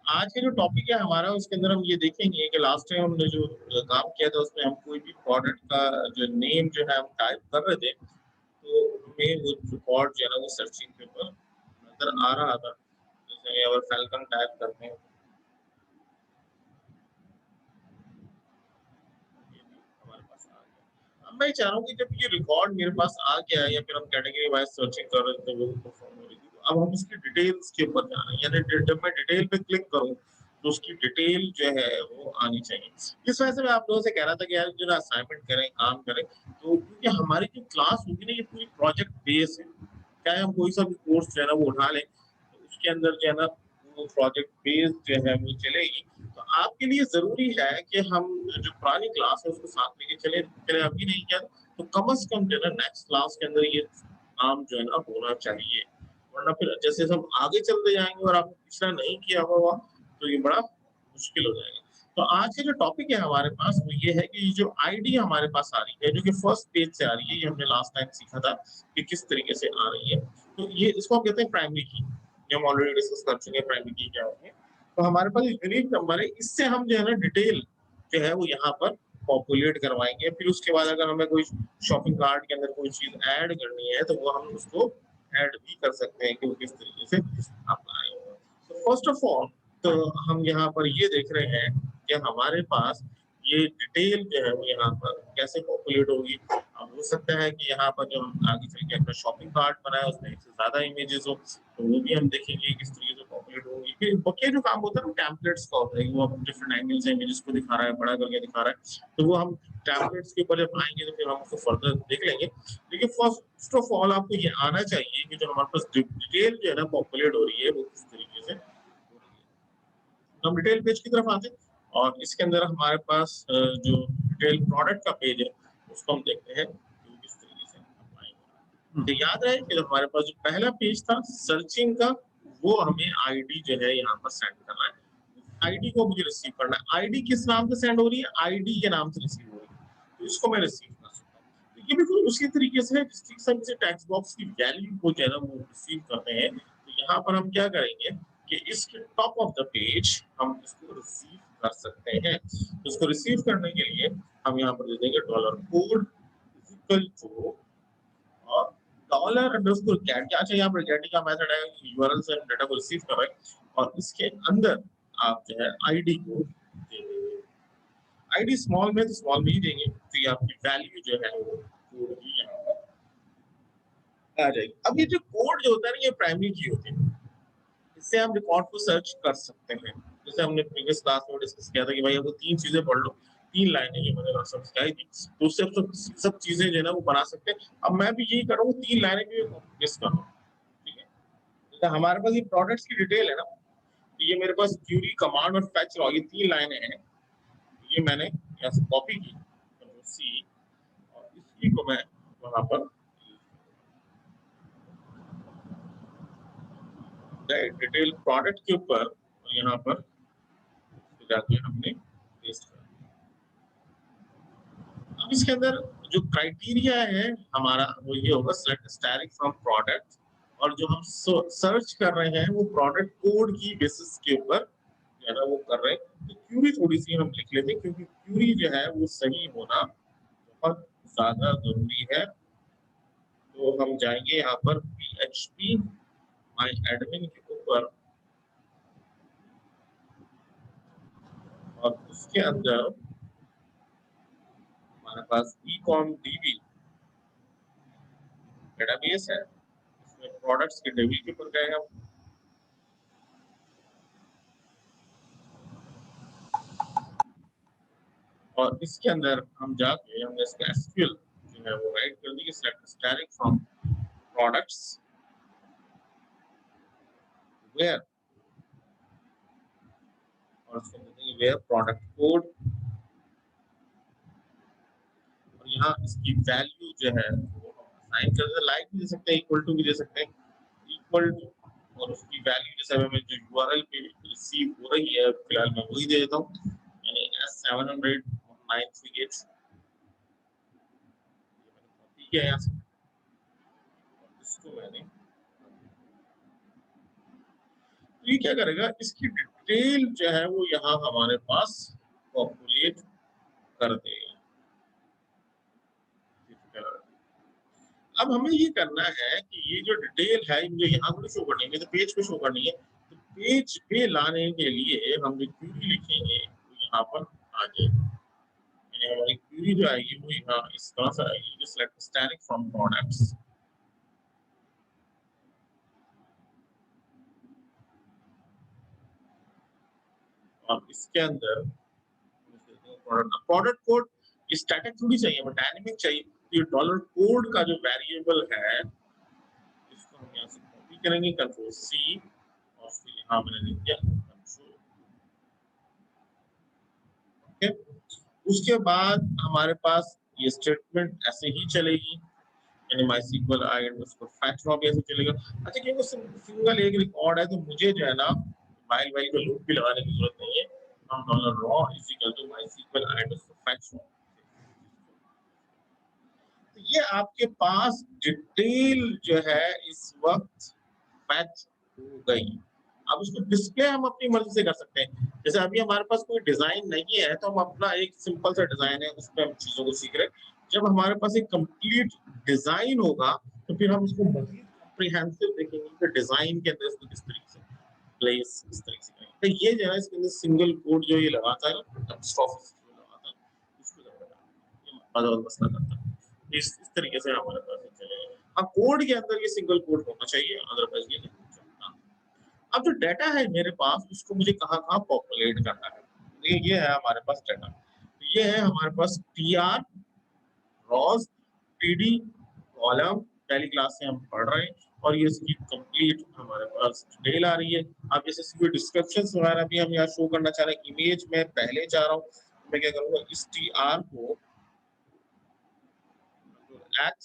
आज का जो टॉपिक है हमारा उसके अंदर हम ये देखेंगे कि लास्ट टाइम हमने जो काम किया था उसमें हम कोई भी प्रोडक्ट का जो नेम जो है हम टाइप कर रहे थे, तो हमें वो रिकॉर्ड जो है ना वो सर्चिंग के ऊपर नज़र आ रहा था। जैसे अगर फैल्कन टाइप करते हैं, ये भी हमारे पास आ गया। अब मैं चाह रहा हूँ कि जब ये रिकॉर्ड मेरे पास आ गया है या फिर हम कैटेगरी वाइज़ सर्चिंग कर रहे थे, वो परफॉर्म हो रही थी, तो अब हम उसकी डिटेल्स के ऊपर जा रहे हैं। यानी जब मैं डिटेल पे क्लिक करूँ, तो उसकी डिटेल जो है वो आनी चाहिए। इस वजह से मैं आप लोगों से कह रहा था कि यार जो ना असाइनमेंट करें, काम करें, तो क्योंकि हमारी जो क्लास होगी ना ये पूरी प्रोजेक्ट बेस है। चाहे हम कोई सा भी कोर्स जो है ना वो उठा लें, तो उसके अंदर जो है ना वो प्रोजेक्ट बेस्ड जो है वो चलेगी। तो आपके लिए ज़रूरी है कि हम जो पुरानी क्लास है उसको साथ लेके चलें। चले अभी नहीं किया तो कम से कम जो है ना नेक्स्ट क्लास के अंदर ये काम जो है ना होना चाहिए। वरना फिर जैसे हम आगे चलते जाएँगे और आपने पिछला नहीं किया होगा, तो ये बड़ा मुश्किल हो जाएगा। तो आज का जो टॉपिक है हमारे पास वो ये है कि ये जो आईडी हमारे पास आ रही है, जो कि फर्स्ट पेज से आ रही है, ये हमने लास्ट टाइम सीखा था कि किस तरीके से आ रही है। तो ये इसको हम कहते हैं प्राइमरी की। ये हम ऑलरेडी डिस्कस कर चुके हैं प्राइमरी की क्या होती है। तो हमारे पास यूनिक नंबर है, इससे हम जो है ना डिटेल जो है वो यहाँ पर पॉपुलेट करवाएँगे। फिर उसके बाद अगर हमें कोई शॉपिंग कार्ट के अंदर कोई चीज़ ऐड करनी है, तो वो हम उसको ऐड भी कर सकते हैं कि वो किस तरीके से अप्लाई होगा। तो फर्स्ट ऑफ ऑल तो हम यहाँ पर ये देख रहे हैं कि हमारे पास ये डिटेल जो है वो यहाँ पर कैसे पॉपुलेट होगी। अब हो सकता है कि यहाँ पर जो हम आगे चल के अपना शॉपिंग कार्ट बनाए उसमें एक से ज़्यादा इमेजेस हो, तो वो भी हम देखेंगे किस तरीके से पॉपुलेट होगी। फिर बकिया जो काम होता है ना टेम्पलेट्स का होता है, वो हम डिफरेंट एंगल से इमेजेस को दिखा रहा है, बड़ा करके दिखा रहा है, तो वो हम टेम्पलेट्स के ऊपर जब आएँगे तो फिर हम उसको फर्दर देख लेंगे। लेकिन फर्स्ट ऑफ ऑल आपको ये आना चाहिए कि जो हमारे पास डिटेल जो है ना पॉपुलेट हो रही है वो किस तरीके से हो रही है। तो हम डिटेल पेज की तरफ आते हैं और इसके अंदर हमारे पास जो डिटेल प्रोडक्ट का पेज है उसको हम देखते हैं कि वो किस तरीके से अप्लाई हो रहा है। तो याद रहे कि हमारे पास जो पहला पेज था सर्चिंग का, वो हमें आईडी जो है यहाँ पर सेंड करना है। आईडी को मुझे रिसीव करना है। आईडी किस नाम से सेंड हो रही है? आईडी के नाम से रिसीव हो रही है। तो इसको मैं रिसीव कर सकता हूँ। तो ये बिल्कुल उसी तरीके से है जिस तरीके से हम किसी टेक्स्ट बॉक्स की वैल्यू को जो है ना वो रिसीव करते हैं। तो यहाँ पर हम क्या करेंगे कि इसके टॉप ऑफ द पेज हम इसको रिसीव कर सकते हैं। तो इसको रिसीव करने के लिए हम यहाँ पर दे देंगे डॉलर कोड इक्वल टू और डॉलर अंडरस्कोर गेट। क्या चाहिए यहाँ पर गेट का मेथड है, यूआरएल से हम डेटा को रिसीव कर रहे हैं और इसके अंदर आप जो है आईडी को दे देंगे। आईडी स्मॉल में तो स्मॉल में ही देंगे, तो ये आपकी वैल्यू जो है वो कोड की यहाँ पर आ जाएगी। अब ये जो कोड जो होता है ना ये प्राइमरी की होती है। इससे हम रिकॉर्ड को सर्च कर सकते हैं। जैसे हमने प्रीवियस क्लास में डिस्कस किया था कि भाई आपको 3 चीज़ें पढ़ लो, 3 लाइनें ये मैंने समझाई थी। तो उससे आप सब चीज़ें जो है ना वो बना सकते हैं। अब मैं भी यही कर रहा हूँ, 3 लाइनें जो है कॉपी पेस्ट कर रहा हूँ, ठीक है? जैसे हमारे पास ये प्रोडक्ट्स की डिटेल है ना, तो ये मेरे पास क्यूरी, कमांड और फेच लॉग, ये 3 लाइनें हैं। ये मैंने यहाँ से कॉपी की, कंट्रोल सी, और इसी को मैं वहाँ पर डिटेल प्रोडक्ट के ऊपर और यहाँ पर जाके हमने पेस्ट कर दिया। अब इसके अंदर जो क्राइटेरिया है हमारा वो ये होगा सेलेक्ट स्टाइलिंग फ्रॉम प्रोडक्ट, और जो हम सर्च कर रहे हैं वो प्रोडक्ट कोड की बेसिस के ऊपर जो है ना वो कर रहे हैं। तो क्यूरी थोड़ी सी हम लिख लेते हैं क्योंकि क्यूरी जो है वो सही होना बहुत ज्यादा जरूरी है। तो हम जाएंगे यहाँ पर PHP माई एडमिन के ऊपर और उसके अंदर हमारे पास ecom db डेटाबेस है। इसमें प्रोडक्ट्स के टेबल के ऊपर गए हम और इसके अंदर हम जाके हमने इसका एसक्यूएल जो है वो राइट कर दी, select styling from products where, और उसके अंदर देंगे वेयर प्रोडक्ट कोड, और यहाँ इसकी वैल्यू जो है वो हम असाइन कर सकते हैं। लाइक भी दे सकते हैं, इक्वल टू भी दे सकते हैं, इक्वल टू, और उसकी वैल्यू जैसे हमें जो यूआरएल पे रिसीव हो रही है फिलहाल मैं वही दे देता हूँ, यानी S700 938। ठीक है, यहाँ से इसको मैंने तो ये क्या करेगा, इसकी डिटेल जो है वो यहाँ हमारे पास पॉपुलेट कर देगा। अब हमें ये करना है कि ये जो डिटेल है मुझे यहाँ थोड़ी शो करनी है, तो पेज पे शो करनी है। तो पेज पे लाने के लिए हम जो क्वेरी लिखेंगे वो यहाँ पर आ जाएगी। हमारी क्वेरी जो आएगी वो यहाँ इस तरह से आएगी, सिलेक्ट स्टैटिक फ्रॉम प्रोडक्ट्स। और इसके अंदर प्रोडक्ट कोड स्टैटिक थोड़ी चाहिए, हमें डायनेमिक चाहिए। ये डॉलर कोड का जो वेरिएबल है इसको हम यहाँ से कॉपी करेंगे, कंट्रोल सी, और फिर यहाँ मैंने लिख दिया कंट्रोल। ओके, उसके बाद हमारे पास ये स्टेटमेंट ऐसे ही चलेगी, यानी MySQL आइडेंटिटी उसको फैच हुआ भी ऐसे चलेगा। अच्छा, क्योंकि सिंगल एक रिकॉर्ड है तो मुझे जो है ना वाइल वाइल का लूप भी लगाने की जरूरत नहीं है। हम $raw is equal to MySQL identity fetch हुआ। तो ये आपके पास डिटेल जो है इस वक्त फैच हो गई। अब उसको डिस्प्ले हम अपनी मर्जी से कर सकते हैं। जैसे अभी हमारे पास कोई डिजाइन नहीं है तो हम अपना एक सिंपल सा डिजाइन है उस पर हम चीजों को सीख रहे हैं। जब हमारे पास एक कंप्लीट डिजाइन होगा तो फिर हम उसको मजीद कॉम्प्रिहेंसिव देखेंगे कि डिजाइन के अंदर इसको किस तरीके से प्लेस, किस तरीके से करेंगे। तो ये जो है इसके अंदर सिंगल कोड जो ये लगाता है ना, स्टॉफ लगाता है, इसको ये बदल मसला करता है। इस तरीके से हमारे पास चलेगा। हाँ, कोड के अंदर ये सिंगल कोड होना चाहिए, अदरवाइज ये नहीं चलता। अब जो डाटा है मेरे पास उसको मुझे कहाँ पॉपुलेट करना है। ये है हमारे पास डाटा, ये है हमारे पास tr, रॉज, td, कॉलम, पहली क्लास से हम पढ़ रहे हैं, और ये इसकी कंप्लीट हमारे पास डिटेल आ रही है। अब जैसे इसकी डिस्क्रिप्शंस वगैरह भी हम यहाँ शो करना चाह रहे हैं। इमेज में पहले चाह रहा हूँ, मैं क्या करूँगा, इस tr को x,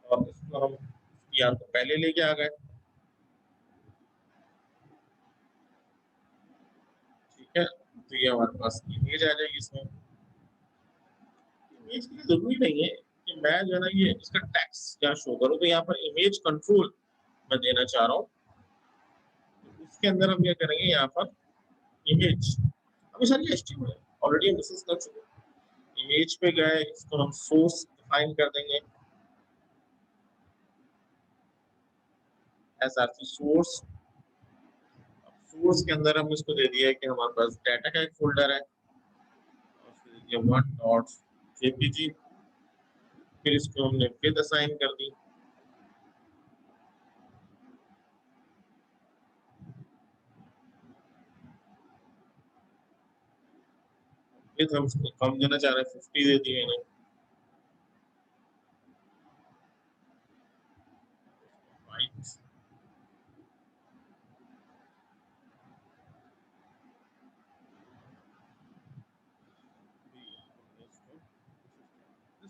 और इसको हम tr को पहले लेके आ गए। ठीक है, तो ये हमारे पास इमेज आ जाएगी। इसमें इमेज की जरूरी नहीं है कि मैं जो है ना ये इसका टेक्स्ट यहाँ शो करूँ, तो यहाँ पर इमेज कंट्रोल मैं देना चाह रहा हूँ। तो इसके अंदर हम क्या करेंगे, यहाँ पर इमेज, अभी सारी HTML है ऑलरेडी हम डिस्कस कर चुके हैं। इमेज पे गए, इसको हम सोर्स डिफाइन कर देंगे, src सोर्स। सोर्स के अंदर हम इसको दे दिया कि हमारे पास डाटा का एक फोल्डर है, और फिर ये one.jpg, फिर इसको हमने विद असाइन कर दी। फिर हम इसको कम देना चाह रहे हैं, 50 दे दिए ना।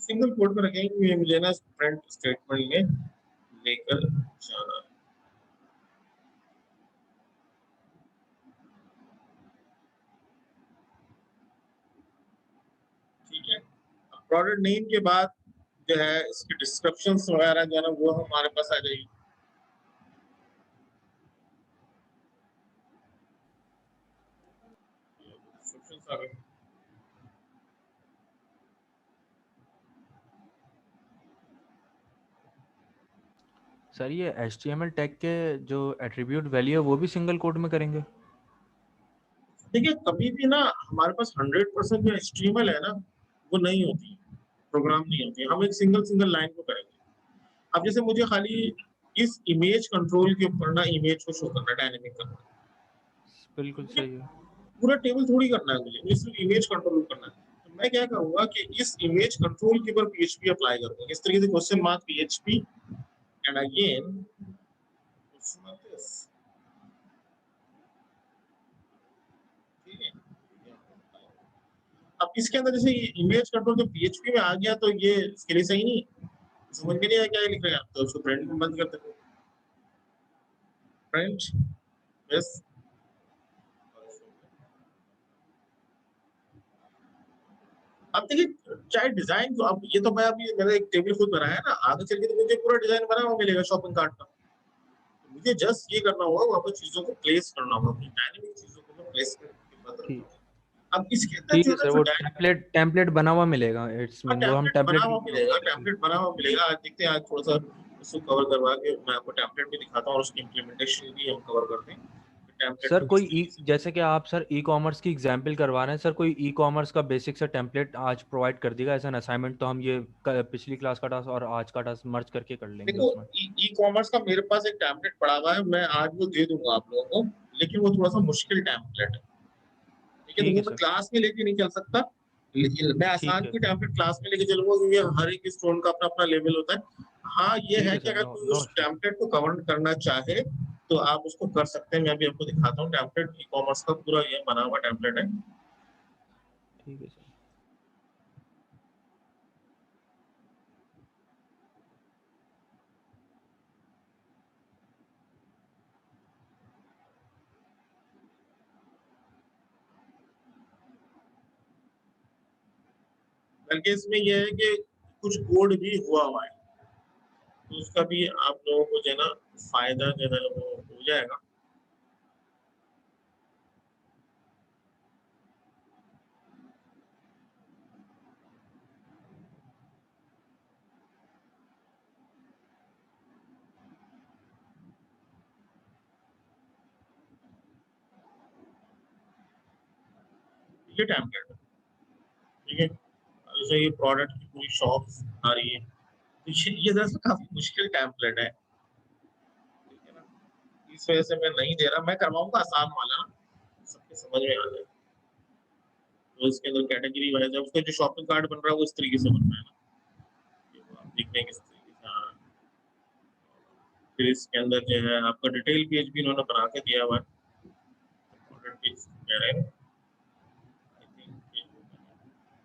सिंगल कोड में रखेंगे, ये मुझे ना प्रिंट स्टेटमेंट में लेकर जाना। ठीक है, प्रोडक्ट नेम के बाद जो है इसकी डिस्क्रिप्शंस वगैरह जो है ना वो हमारे पास आ जाएगी। डिस्क्रिप्शंस आ गई। सर ये HTML टैग के जो एट्रीब्यूट वैल्यू है वो भी सिंगल कोड में करेंगे? देखिए, कभी भी ना हमारे पास 100% जो HTML है ना वो नहीं होती, प्रोग्राम नहीं होती, हम एक सिंगल सिंगल लाइन को करेंगे। अब जैसे मुझे खाली इस इमेज कंट्रोल के ऊपर ना इमेज को शो करना, डायनेमिक करना, बिल्कुल मुझे सही है। पूरा टेबल थोड़ी करना है, मुझे सिर्फ इमेज कंट्रोल करना है। तो मैं क्या करूंगा कि इस इमेज कंट्रोल के ऊपर PHP अप्लाई करूंगा, इस तरीके से question mark PHP and again ठीक है। अब इसके अंदर जैसे इमेज कंट्रोल जो PHP में आ गया तो ये इसके लिए सही नहीं, समझ में नहीं आया क्या लिख रहे हैं आप, तो उसको प्रिंट में बंद कर देते, प्रिंट बस। अब देखिए, चाहे डिजाइन तो, अब ये तो मैं अभी मैंने एक टेबल खुद बनाया है ना, आगे चल के तो मुझे पूरा डिजाइन बना हुआ मिलेगा शॉपिंग कार्ट का। मुझे जस्ट ये करना होगा, वहाँ पर चीजों को प्लेस करना होगा, अपनी डायनेमिक चीजों को मैं प्लेस करके बता रहा ठीक हूँ। अब इसके अंदर ठीक जो है है ना सर, जो वो टेम्पलेट बना हुआ मिलेगा, इट्स मीन वो हम टेम्पलेट बना टेम्पलेट हुआ की मिलेगा, टेम्पलेट बना हुआ मिलेगा। आज देखते हैं, आज थोड़ा सा इसको कवर करवा के मैं आपको टेम्पलेट भी दिखाता हूँ और उसकी इम्प्लीमेंटेशन भी हम कवर करते हैं। टेम्पलेट सर को कोई किस तरीके से जैसे कि आप सर ई कॉमर्स की एग्जाम्पल करवा रहे हैं सर, कोई ई कॉमर्स का बेसिक सा टेम्पलेट आज प्रोवाइड कर देगा एज एन असाइनमेंट, तो हम ये पिछली क्लास का टास्क और आज का टास्क मर्ज करके कर लेंगे देखो, उसमें। ई कॉमर्स का मेरे पास एक टेम्पलेट पड़ा हुआ है, मैं आज वो दे दूंगा आप लोगों को, लेकिन वो थोड़ा सा मुश्किल टेम्पलेट है। ठीक है, तो ठीक वो है मैं सर। क्लास में लेके नहीं चल सकता, लेकिन मैं ठीक आसान है। की टेम्पलेट क्लास में लेके चलूंगा, क्योंकि हर एक स्टूडेंट का अपना अपना लेवल होता है। हाँ, ये ठीक है है कि सर, अगर नो कोई नो उस इशू। टेम्पलेट को कवर करना चाहे तो आप उसको कर सकते हैं। मैं भी आपको दिखाता हूँ, टेम्पलेट ई कॉमर्स का पूरा ये बना हुआ टेम्पलेट है। ठीक है सर। बल्कि इसमें ये है कि कुछ कोड भी हुआ हुआ है, तो उसका भी आप लोगों को जो है ना फायदा जो है वो हो जाएगा। ये टेम्पलेट है, ठीक है। जैसे ये प्रोडक्ट की पूरी शॉप आ रही है, तो ये दरअसल काफी मुश्किल टेम्पलेट है, ठीक है ना। इस वजह से मैं नहीं दे रहा, मैं करवाऊंगा आसान वाला, सबके समझ में आ जाए। तो इसके अंदर कैटेगरी वाइज है, उसका जो शॉपिंग कार्ड बन रहा है वो इस तरीके से बन रहा है ना, ये वो आप देखने किस तरीके से। हाँ, फिर इसके अंदर जो है आपका डिटेल पेज भी इन्होंने बना के दिया हुआ है, प्रोडक्ट पेज कह रहे हैं, आई थिंक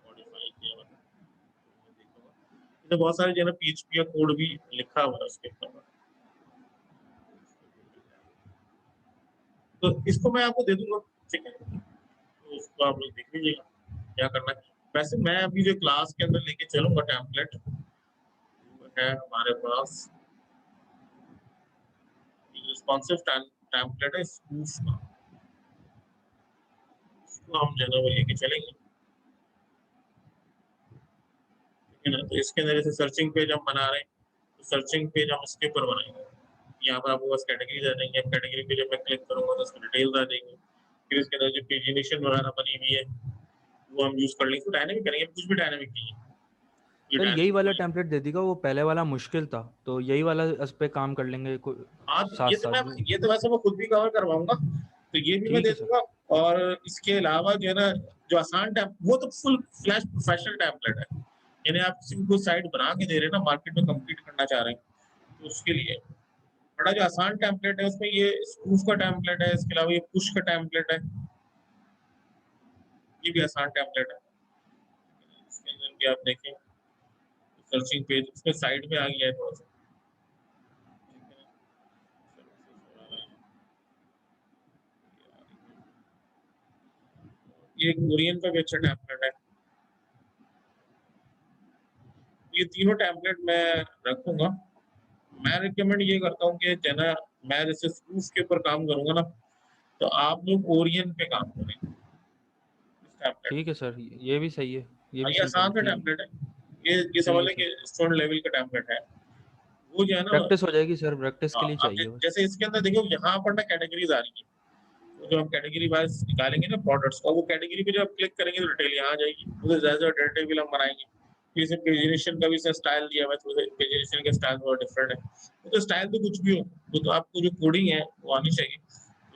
मॉडिफाई किया हुआ है, देखो इसमें बहुत सारे जो है ना पीएचपी का कोड भी लिखा हुआ है उसके ऊपर। तो इसको मैं आपको दे दूंगा, ठीक है, तो उसको आप लोग देख लीजिएगा क्या करना है। वैसे मैं अभी जो क्लास के अंदर लेके चलूंगा टेम्पलेट, वो है हमारे पास रिस्पॉन्सिव टेम्पलेट है स्पूफ का, इसको हम जो है वो लेके चलेंगे, ठीक है ना। तो इसके अंदर जैसे सर्चिंग पेज हम बना रहे हैं, तो सर्चिंग पेज हम इसके ऊपर बनाएंगे। यहाँ पर आपको बस कैटेगरी आ जाएंगे, कैटेगरी पे जब मैं क्लिक करूंगा तो उसकी डिटेल्स आ जाएंगी। फिर इसके अंदर जो पेजिनेशन वगैरह बनी हुई है वो हम यूज कर लेंगे, तो डायनेमिक करेंगे, कुछ भी डायनेमिक नहीं है, ये सर यही वाला डायनेमिक। टेम्पलेट दे देगा, वो पहले वाला मुश्किल था, तो यही वाला इस पे काम कर लेंगे हाँ, साथ ये तो साथ मैं, जो। ये तो वैसे मैं खुद भी कवर करवाऊंगा, तो ये भी मैं ठीक दे है सर। दूंगा। और इसके अलावा जो है ना, जो आसान टैप, वो तो फुल फ्लैश प्रोफेशनल टैम्पलेट है, यानी आप किसी को साइट बना के दे रहे हैं ना, मार्केट में कम्पीट करना चाह रहे हैं, तो उसके लिए बड़ा जो आसान टैम्पलेट है, उसमें ये स्पूफ का टैम्पलेट है, इसके अलावा ये पुश का टैम्पलेट है, ये भी आसान टैम्पलेट है। इसके अंदर भी आप देखें सर्चिंग पेज उसमें साइड में आ गया है थोड़ा सा, ये कोरियन का भी अच्छा टैम्पलेट है। ये तीनों टैम्पलेट मैं रखूंगा। मैं रिकमेंड ये करता हूँ कि जना, मैं जैसे स्पूफ के ऊपर काम करूंगा ना, तो आप लोग ओरियन पे काम करें इस टैम्पलेट। ठीक है सर, ये भी सही है, ये भी ये सिंपल आसान सा ठीक। टैम्पलेट है, ये समझ ठीक है लें सर, कि स्टूडेंट लेवल का टैम्पलेट है, वो जो है ना। प्रैक्टिस हो जाएगी सर, प्रैक्टिस के हाँ, लिए आप चाहिए बस। जैसे इसके अंदर देखो, यहाँ पर ना कैटेगरीज आ रही है, तो जो हम कैटेगरी वाइज निकालेंगे ना प्रोडक्ट्स का, वो कैटेगरी पे जब आप क्लिक करेंगे तो डिटेल यहाँ आ जाएगी, उधर ज्यादा डेटा टेबल हम बनाएंगे। फिर इसे पेजिनेशन का भी स्टाइल दिया हुआ है, तो पेजिनेशन का स्टाइल थोड़ा डिफरेंट है, तो स्टाइल तो कुछ भी हो, वो तो आपको जो कोडिंग है वो आनी चाहिए,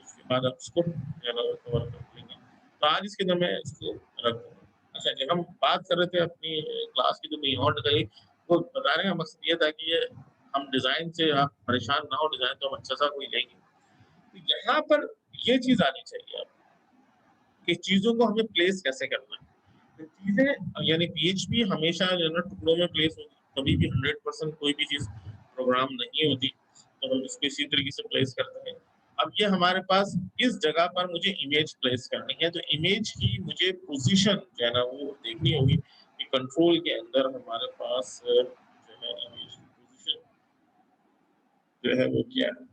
उसके बाद आप उसको कवर कर लेंगे। तो आज इसके अंदर मैं इसको रख दूंगा। अच्छा, जब हम बात कर रहे थे अपनी क्लास की जो बियॉन्ड गई, वो बताने का मकसद ये था कि ये हम डिजाइन से आप परेशान ना हो, डिजाइन तो हम अच्छा सा कोई लेंगे, तो यहाँ पर ये चीज आनी चाहिए कि चीजों को हमें प्लेस कैसे करना है। तो चीजें यानी पीएचपी हमेशा जो है ना टुकड़ों में प्लेस होगी, कभी भी 100% कोई भी चीज प्रोग्राम नहीं होती, तो हम इसको इसी तरीके से प्लेस करते हैं। अब ये हमारे पास इस जगह पर मुझे इमेज प्लेस करनी है, तो इमेज की मुझे पोजीशन जो है ना वो देखनी होगी कि कंट्रोल के अंदर हमारे पास जो है इमेज की पोजीशन जो है वो क्या है।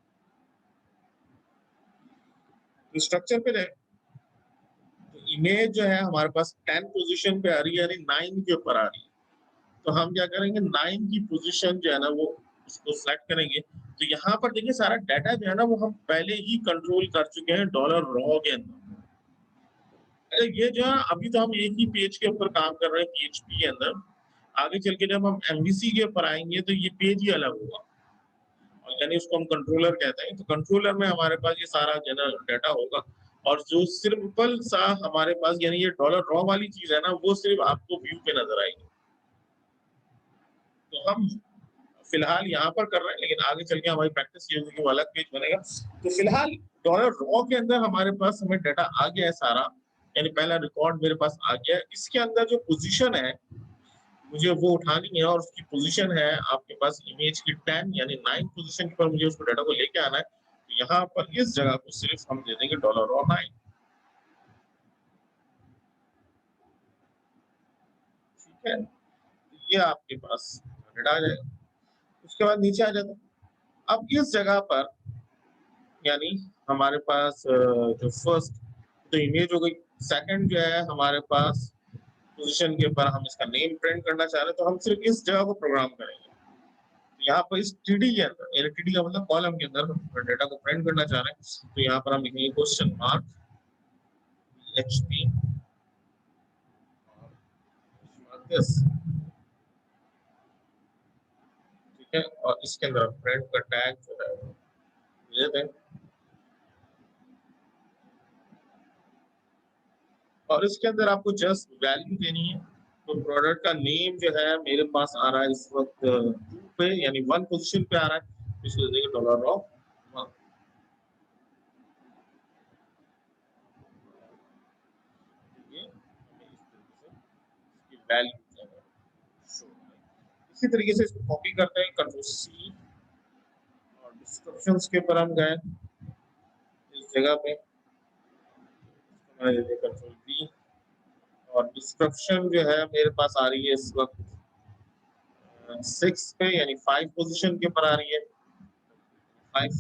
तो स्ट्रक्चर पे जाए, तो इमेज जो है हमारे पास 10 पोजीशन पे आ रही है, यानी 9 के ऊपर आ रही है। तो हम क्या करेंगे, 9 की पोजीशन जो है ना वो उसको सेलेक्ट करेंगे। तो यहाँ पर देखिए सारा डाटा जो है ना वो हम पहले ही कंट्रोल कर चुके हैं डॉलर रॉ के अंदर। अरे ये जो है अभी तो हम एक ही पेज के ऊपर काम कर रहे हैं पीएचपी के अंदर। आगे चल के जब हम एमवीसी के ऊपर आएंगे तो ये पेज ही अलग होगा, और यानी उसको हम कंट्रोलर कहते हैं। तो कंट्रोलर में हमारे पास ये सारा जनरल डाटा होगा, और जो सिंपल सा हमारे पास यानी ये डॉलर रॉ वाली चीज है ना वो सिर्फ आपको व्यू पे नजर आएगी। तो हम फिलहाल यहाँ पर कर रहे हैं, लेकिन आगे चल के हमारी प्रैक्टिस ये होगी कि वो अलग पेज बनेगा। तो फिलहाल डॉलर रॉ के अंदर हमारे पास हमें डाटा आ गया है सारा, यानी पहला रिकॉर्ड मेरे पास आ गया है। इसके अंदर जो पोजीशन है मुझे वो उठानी है, और उसकी पोजीशन है आपके पास इमेज की 10 यानी 9 पोजीशन पर मुझे उसको डाटा को लेके आना है। तो यहाँ पर इस जगह को सिर्फ हम दे देंगे डॉलर रॉ 9। ठीक है, तो ये आपके पास डाटा आ जाएगा। उसके बाद नीचे आ जाता है। अब इस जगह पर यानी हमारे पास जो फर्स्ट तो इमेज हो गई, सेकंड जो है हमारे पास पोजीशन के ऊपर हम इसका नेम प्रिंट करना चाह रहे हैं, तो हम सिर्फ इस जगह को प्रोग्राम करेंगे। तो यहाँ पर इस टीडी के अंदर, यानी टीडी का मतलब कॉलम के अंदर हम डेटा को प्रिंट करना चाह रहे हैं, तो यहाँ पर हम लिखेंगे क्वेश्चन मार्क एचपी दिस। ठीक है, और इसके अंदर प्रिंट का टैग जो है ये दें, और इसके अंदर आपको जस्ट वैल्यू देनी है। तो प्रोडक्ट का नेम जो है मेरे पास आ रहा है इस वक्त 2 पे यानी 1 पोजीशन पे आ रहा है, इसको दे देंगे डॉलर रॉ 1। ये इस तरीके से इसकी वैल्यू जो है शो हो जाएगी। इसी तरीके से इसको कॉपी करते हैं, कंट्रोल सी, और डिस्क्रिप्शंस के ऊपर हम गए इस जगह पे, कंट्रोल वी, और डिस्क्रिप्शन जो है मेरे पास आ रही है इस वक्त 6 पे यानी 5 पोजीशन के ऊपर आ रही है 5।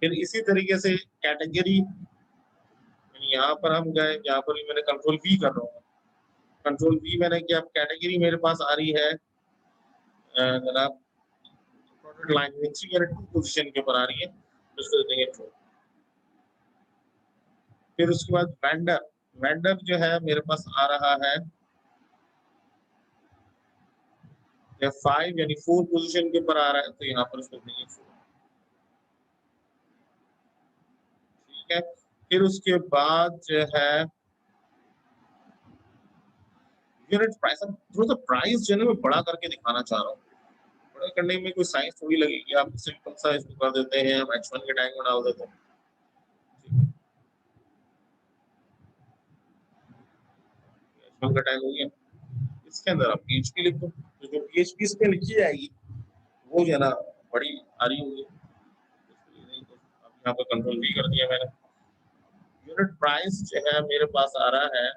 फिर इसी तरीके से कैटेगरी, यानी यहाँ पर हम गए, यहाँ पर भी मैंने कंट्रोल वी कर रहा हूँ। कंट्रोल वी मैंने किया, कैटेगरी मेरे पास आ रही है जनाब प्रोडक्ट लाइन नीचे यानी 2 पोजीशन के ऊपर आ रही है, उसको देंगे ट्रू। फिर उसके बाद वेंडर, वेंडर जो है मेरे पास आ रहा है 5 यानी 4 पोजीशन के ऊपर आ रहा है, तो यहाँ पर उसको देंगे 4। ठीक है, फिर उसके बाद जो है यूनिट प्राइस, अब थोड़ा सा प्राइस जो है ना मैं बड़ा करके दिखाना चाह रहा हूँ। बड़ा करने में कोई साइंस थोड़ी लगेगी, आप सिंपल सा इसको कर देते हैं, हम h1 के टैग में डाल देते हैं। h1 का टैग हो गया, इसके अंदर आप PHP लिख दो, तो जो PHP इस पे लिखी जाएगी वो जो है ना बड़ी आ रही होगी। अब यहाँ पर कंट्रोल V कर दिया मैंने। यूनिट प्राइस जो है मेरे पास आ रहा है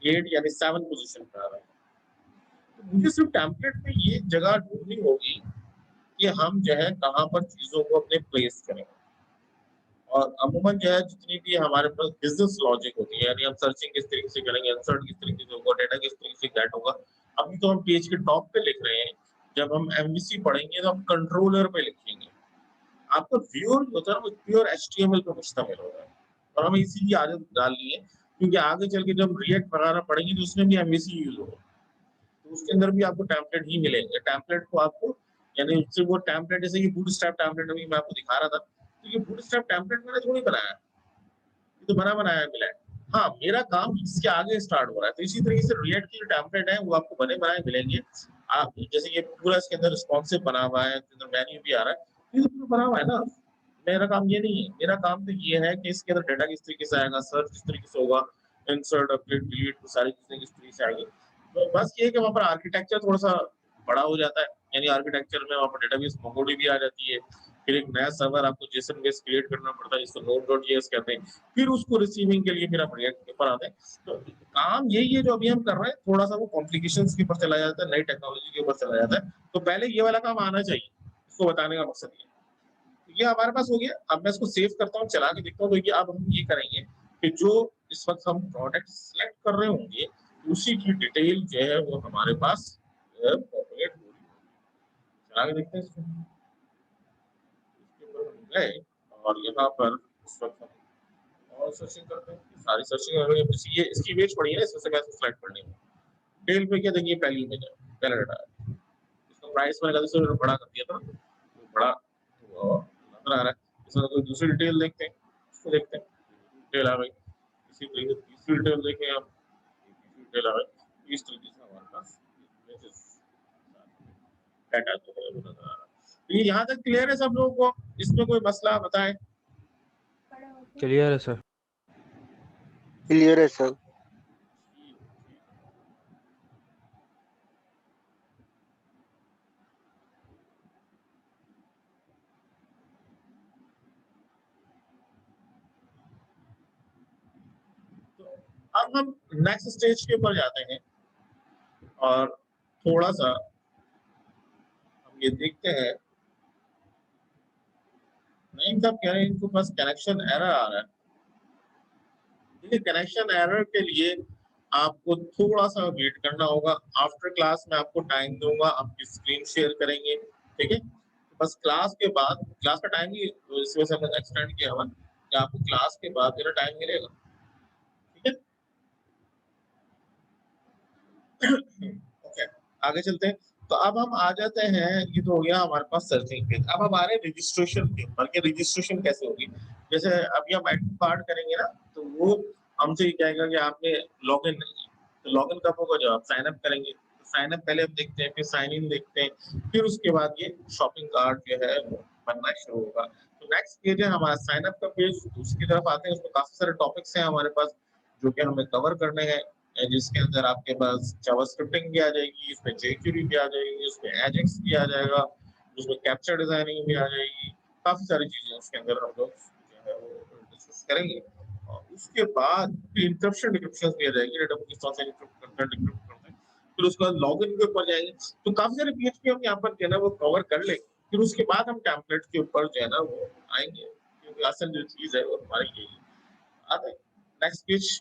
8 यानी 7 पोजीशन पे आ रहा है। तो मुझे सिर्फ टेम्पलेट में ये जगह ढूंढनी होगी कि हम जो है कहाँ पर चीजों को अपने प्लेस करें। और अमूमन जो है जितनी भी हमारे पास बिजनेस लॉजिक होती है, यानी हम सर्चिंग किस तरीके से करेंगे, इंसर्ट किस तरीके से होगा, डेटा किस तरीके से गेट होगा। अभी तो हम पेज के टॉप पे लिख रहे हैं, जब हम एमवीसी पढ़ेंगे तो हम कंट्रोलर पे लिखेंगे। आपका व्यूअर होता है वो प्योर एचटीएमएल पे मुश्तमिल होता है, और हमें इसी की आदत डालनी है, क्योंकि आगे चल के जब रिएक्ट वगैरह पढ़ेंगे तो उसमें भी एमवीसी यूज होगा, तो उसके अंदर भी आपको टेम्पलेट ही मिलेंगे। टेम्पलेट को आपको यानी उससे वो टेम्पलेट, जैसे कि बूटस्ट्रैप टेम्पलेट अभी मैं आपको दिखा रहा था, तो ये बूटस्ट्रैप टेम्पलेट मैंने थोड़ी बनाया, ये तो बना बनाया मिला है। हाँ, मेरा काम इसके आगे स्टार्ट हो रहा है, तो इसी तरीके से रिएक्ट के जो टेम्पलेट है वो आपको बने बनाए मिलेंगे। आप जैसे ये पूरा इसके अंदर रिस्पॉन्सिव बना हुआ है, मेन्यू भी आ रहा है, ये तो पूरा बना हुआ है ना। मेरा काम ये नहीं है, मेरा काम तो ये है कि इसके अंदर डाटा किस तरीके से आएगा, सर्च किस तरीके से होगा, इंसर्ट अपडेट डिलीट सारी चीजें किस तरीके से आएगी। तो बस ये है कि वहाँ पर आर्किटेक्चर थोड़ा सा बड़ा हो जाता है, यानी आर्किटेक्चर में वहाँ पर डेटाबेस मोंगोडीबी आ जाती है, फिर एक नया सर्वर आपको जेसन बेस क्रिएट करना पड़ता है जिसको node.js कहते हैं, फिर उसको रिसीविंग के लिए फिर आप रिएक्ट के ऊपर आते हैं। तो काम यही है जो अभी हम कर रहे हैं, थोड़ा सा वो कॉम्प्लिकेशंस के ऊपर चला जाता है, नई टेक्नोलॉजी के ऊपर चला जाता है, तो पहले ये वाला काम आना चाहिए, इसको बताने का मकसद ये। ये हमारे पास हो गया। अब मैं इसको सेव करता हूँ, चला के देखता हूँ। तो ये अब हम ये करेंगे कि जो इस वक्त हम प्रोडक्ट सिलेक्ट कर रहे होंगे उसी की डिटेल जो है वो हमारे पास पॉपुलेट हो रही है। चला के देखते हैं इसको। इसके ऊपर हम गए और यहाँ पर इस वक्त हम और सर्चिंग करते हैं। सारी सर्चिंग हो गई। ये इसकी इमेज पड़ी है, इसमें से कैसे सिलेक्ट करनी है। डिटेल पे क्या देखिए, पहली इमेज है, पहला डाटा है। इसका प्राइस मैंने कल से बड़ा कर दिया था, तो बड़ा नजर आ रहा है। इसमें कोई दूसरी डिटेल देखते हैं, इसको देखते हैं, डिटेल आ गई। इसी तरीके से तीसरी डिटेल देखें आप, तीसरी डिटेल आ गई। इस तरीके से हमारे पास डाटा जो है वो नजर आ रहा है। तो ये यहाँ तक क्लियर है सब लोगों को? इसमें कोई मसला बताएं? क्लियर है सर। क्लियर है सर। तो अब हम नेक्स्ट स्टेज के ऊपर जाते हैं और थोड़ा सा हम ये देखते हैं। नहीं साहब कह रहे हैं इनको बस कनेक्शन एरर आ रहा है। देखिए कनेक्शन एरर के लिए आपको थोड़ा सा वेट करना होगा। आफ्टर क्लास में आपको टाइम दूंगा, आपकी स्क्रीन शेयर करेंगे, ठीक है? बस क्लास के बाद, क्लास का टाइम ही इस वजह से हमने एक्सटेंड किया हुआ कि आपको क्लास के बाद मेरा टाइम मिलेगा, ठीक है? ओके, आगे चलते हैं। तो अब हम आ जाते हैं, ये तो हो गया हमारे पास सर्चिंग पेज। अब हमारे रजिस्ट्रेशन के ऊपर कि रजिस्ट्रेशन कैसे होगी। जैसे अभी हम एडमिट कार्ड करेंगे ना, तो वो हमसे ये कहेगा कि आपने लॉगिन नहीं है। तो लॉगिन कब होगा? जब आप साइन अप करेंगे। तो साइन अप पहले हम देखते हैं, फिर साइन इन देखते हैं, फिर उसके बाद ये शॉपिंग कार्ड जो है वो बनना शुरू होगा। तो नेक्स्ट पेज है हमारा साइन अप का पेज। उसकी तरफ आते हैं, उसमें काफी सारे टॉपिक्स हैं हमारे पास जो कि हमें कवर करने हैं, जिसके अंदर आपके पास जावास्क्रिप्टिंग भी आ जाएगी, इसमें jQuery भी आ जाएगी, उसमें एजेक्स भी आ जाएगा, उसमें कैप्चर डिजाइनिंग भी आ जाएगी। काफी सारी चीजें उसके अंदर हम लोग जो है वो डिस्कस करेंगे। और उसके बाद इंक्रिप्शन डिक्रिप्शन भी आ जाएगी, डेटाबेस किस तरह से इंक्रिप्ट करते हैं, डिक्रिप्ट करते हैं। फिर उसके बाद लॉगिन के ऊपर जाएंगे। तो काफी सारे पीएचपी हम यहाँ पर जो है ना वो कवर कर लेंगे। फिर उसके बाद हम टेम्पलेट के ऊपर जो है ना वो आएंगे, क्योंकि असल जो चीज है वो हमारी यही आते हैं। Next page.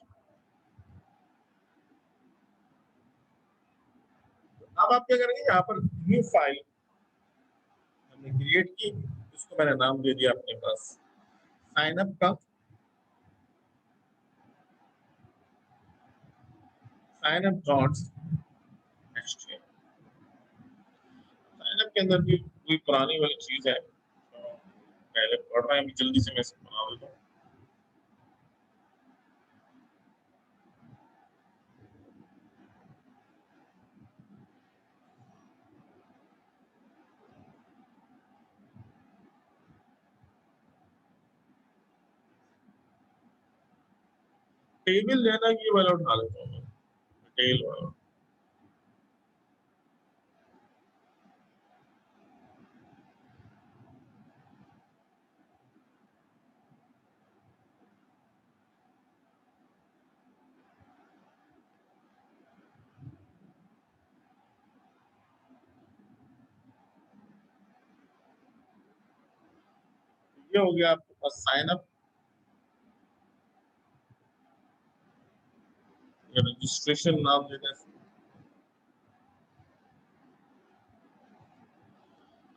अब आप क्या करेंगे, यहाँ पर न्यू फाइल हमने क्रिएट की, इसको मैंने नाम दे दिया अपने पास साइन अप का। Sign up dot HTML. Sign up के अंदर भी कोई पुरानी वाली चीज है, तो पहले पढ़ रहे हैं, अभी जल्दी से मैं इसको बना देता हूँ। टेबल लेना, ये वाला उठा लेता हूँ मैं, डिटेल वाला। ये हो गया आपके पास साइन अप, रजिस्ट्रेशन नाम देते हैं।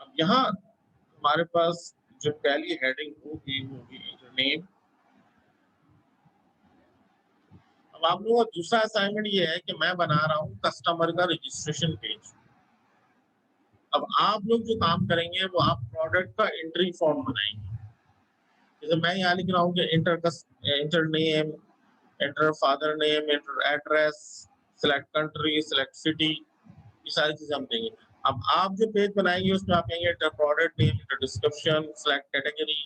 अब यहाँ हमारे पास जो पहली हेडिंग होगी होगी नेम। अब आप लोगों का दूसरा असाइनमेंट ये है कि मैं बना रहा हूँ कस्टमर का रजिस्ट्रेशन पेज। अब आप लोग जो काम करेंगे वो आप प्रोडक्ट का एंट्री फॉर्म बनाएंगे। जैसे मैं यहाँ लिख रहा हूँ कि inter name, enter father name, enter address, select country, select city, ये सारी चीजें हम देंगे। अब आप जो पेज बनाएंगे उसमें आप कहेंगे enter product name, enter description, select category,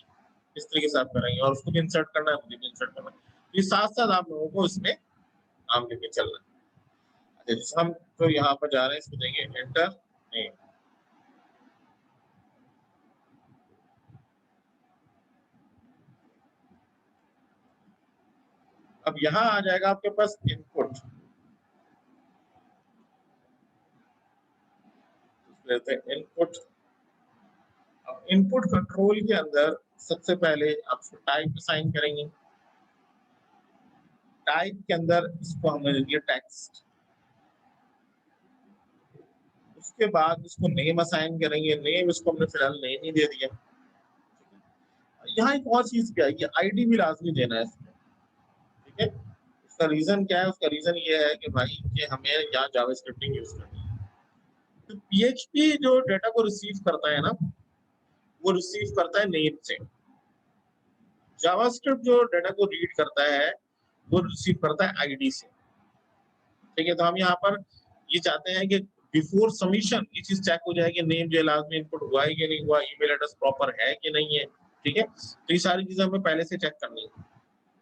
इस तरीके से आप करेंगे और उसको भी इंसर्ट करना है, मुझे भी इंसर्ट करना है। ये साथ साथ आप लोगों को इसमें काम लेके चलना है। अच्छा, हम तो यहाँ पर जा रहे हैं, इसको देंगे एंटर नेम। अब यहाँ आ जाएगा आपके पास इनपुट, लेते हैं इनपुट। अब इनपुट कंट्रोल के अंदर सबसे पहले आप उसको टाइप असाइन करेंगे। टाइप के अंदर इसको हमने दे दिया टेक्स्ट। उसके बाद इसको नेम असाइन करेंगे। नेम इसको हमने फिलहाल नेम ही दे दिया। यहाँ एक और चीज क्या है, ये आईडी भी लाजमी देना है इसमें, ठीक है। उसका रीजन क्या है? उसका रीजन ये है कि भाई कि हमें यहाँ जावास्क्रिप्टिंग यूज करनी है। तो पीएचपी जो डेटा को रिसीव करता है ना, वो रिसीव करता है नेम से। जावास्क्रिप्ट जो डेटा को रीड करता है वो रिसीव करता है आईडी से, ठीक है। तो हम यहाँ पर ये चाहते हैं कि बिफोर सबमिशन ये चीज चेक हो जाए कि नेम जो लास्ट में इनपुट हुआ है कि नहीं हुआ, ईमेल एड्रेस प्रॉपर है कि नहीं है, ठीक है। तो ये सारी चीजें हमें पहले से चेक करनी है।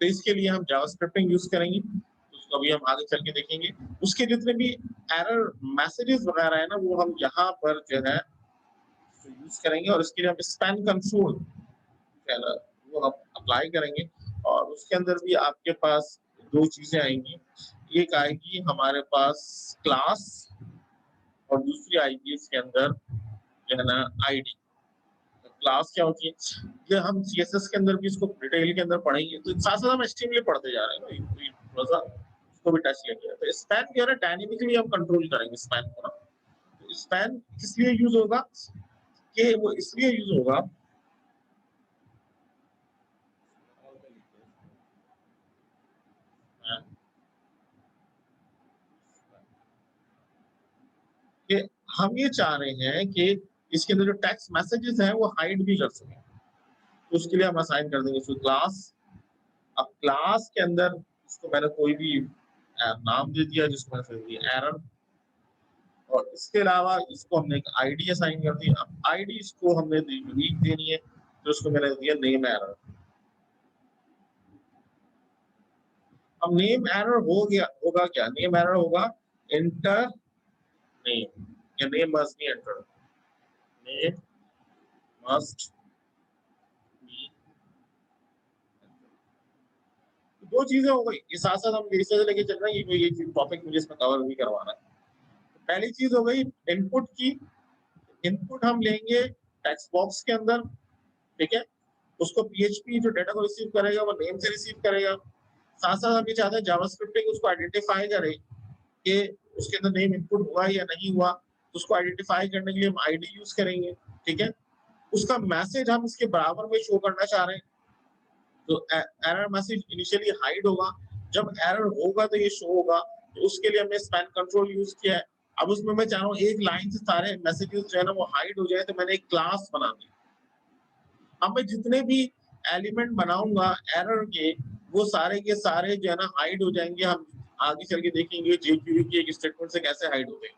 तो इसके लिए हम जावास्क्रिप्टिंग यूज करेंगे, उसको अभी हम आगे चल के देखेंगे। उसके जितने भी एरर मैसेजेस वगैरह है ना, वो हम यहाँ पर जो है यूज करेंगे। और इसके लिए हम स्पैन कंट्रोल जो है ना वो हम अप्लाई करेंगे। और उसके अंदर भी आपके पास दो चीजें आएंगी। एक आएगी हमारे पास क्लास, और दूसरी आएगी इसके अंदर जो है ना आईडी। क्लास क्या होती है, ये हम सीएसएस के अंदर भी इसको डिटेल के अंदर पढ़ेंगे। तो साथ साथ हम एचटीएमएल पढ़ते जा रहे हैं ना, थोड़ा सा उसको भी टच लेंगे। तो स्पैन जो है ना डायनेमिकली हम कंट्रोल करेंगे स्पैन को ना। तो स्पैन इसलिए यूज होगा कि वो इसलिए यूज होगा कि हम ये चाह रहे हैं कि इसके अंदर जो टेक्स्ट मैसेजेस हैं वो हाइड भी कर सकें। तो उसके लिए हम असाइन कर देंगे इसको क्लास। अब क्लास के अंदर इसको मैंने कोई भी नाम दे दिया जिसको मैंने दे दिया एरर। और इसके अलावा इसको हमने एक आईडी असाइन कर दी। अब आईडी इसको हमने यूनिक देनी है, तो उसको मैंने दिया नेम एरर। अब नेम एरर हो गया, होगा क्या? नेम एरर होगा एंटर नेम, या name must be enter, name must be. दो चीजें हो गई। ये साथ साथ हम जैसे लेके चल रहे हैं, ये टॉपिक मुझे इसमें कवर भी करवाना है। पहली चीज हो गई इनपुट की। इनपुट हम लेंगे टेक्स्ट बॉक्स के अंदर, ठीक है। उसको पीएचपी जो डेटा को रिसीव करेगा वो नेम से रिसीव करेगा। साथ साथ हम ये चाहते हैं जावास्क्रिप्टिंग उसको आइडेंटिफाई करे कि उसके अंदर नेम इनपुट हुआ या नहीं हुआ। तो उसको आइडेंटिफाई करने के लिए हम आईडी यूज करेंगे, ठीक है। उसका मैसेज हम इसके बराबर में शो करना चाह रहे हैं, तो एरर मैसेज इनिशियली हाइड होगा। जब एरर होगा तो ये शो होगा। तो उसके लिए हमने स्पैन कंट्रोल यूज किया है। अब उसमें मैं चाह रहा हूँ एक लाइन से सारे मैसेजेस जो है ना वो हाइड हो जाए, तो मैंने एक क्लास बना दी। अब मैं जितने भी एलिमेंट बनाऊंगा एरर के, वो सारे के सारे जो है ना हाइड हो जाएंगे। हम आगे चल के देखेंगे जेक्यूरी की एक स्टेटमेंट से कैसे हाइड हो गए।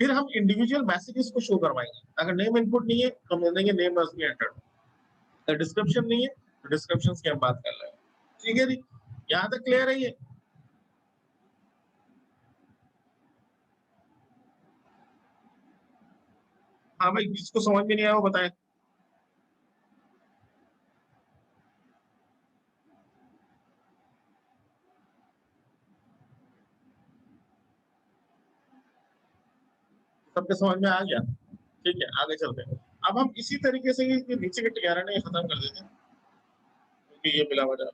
फिर हम इंडिविजुअल मैसेजेस को शो करवाएंगे। अगर नेम इनपुट नहीं है तो हम देंगे name must be entered. Description नहीं है तो डिस्क्रिप्शन की हम बात कर रहे हैं, ठीक है जी। यहाँ तक क्लियर है ये? हाँ भाई, जिसको समझ में नहीं आया वो बताएं। सबके समझ में आ गया? ठीक है, आगे चलते हैं। अब हम इसी तरीके से ये नीचे के टिकाने खत्म कर देते हैं, क्योंकि ये बिला वजह।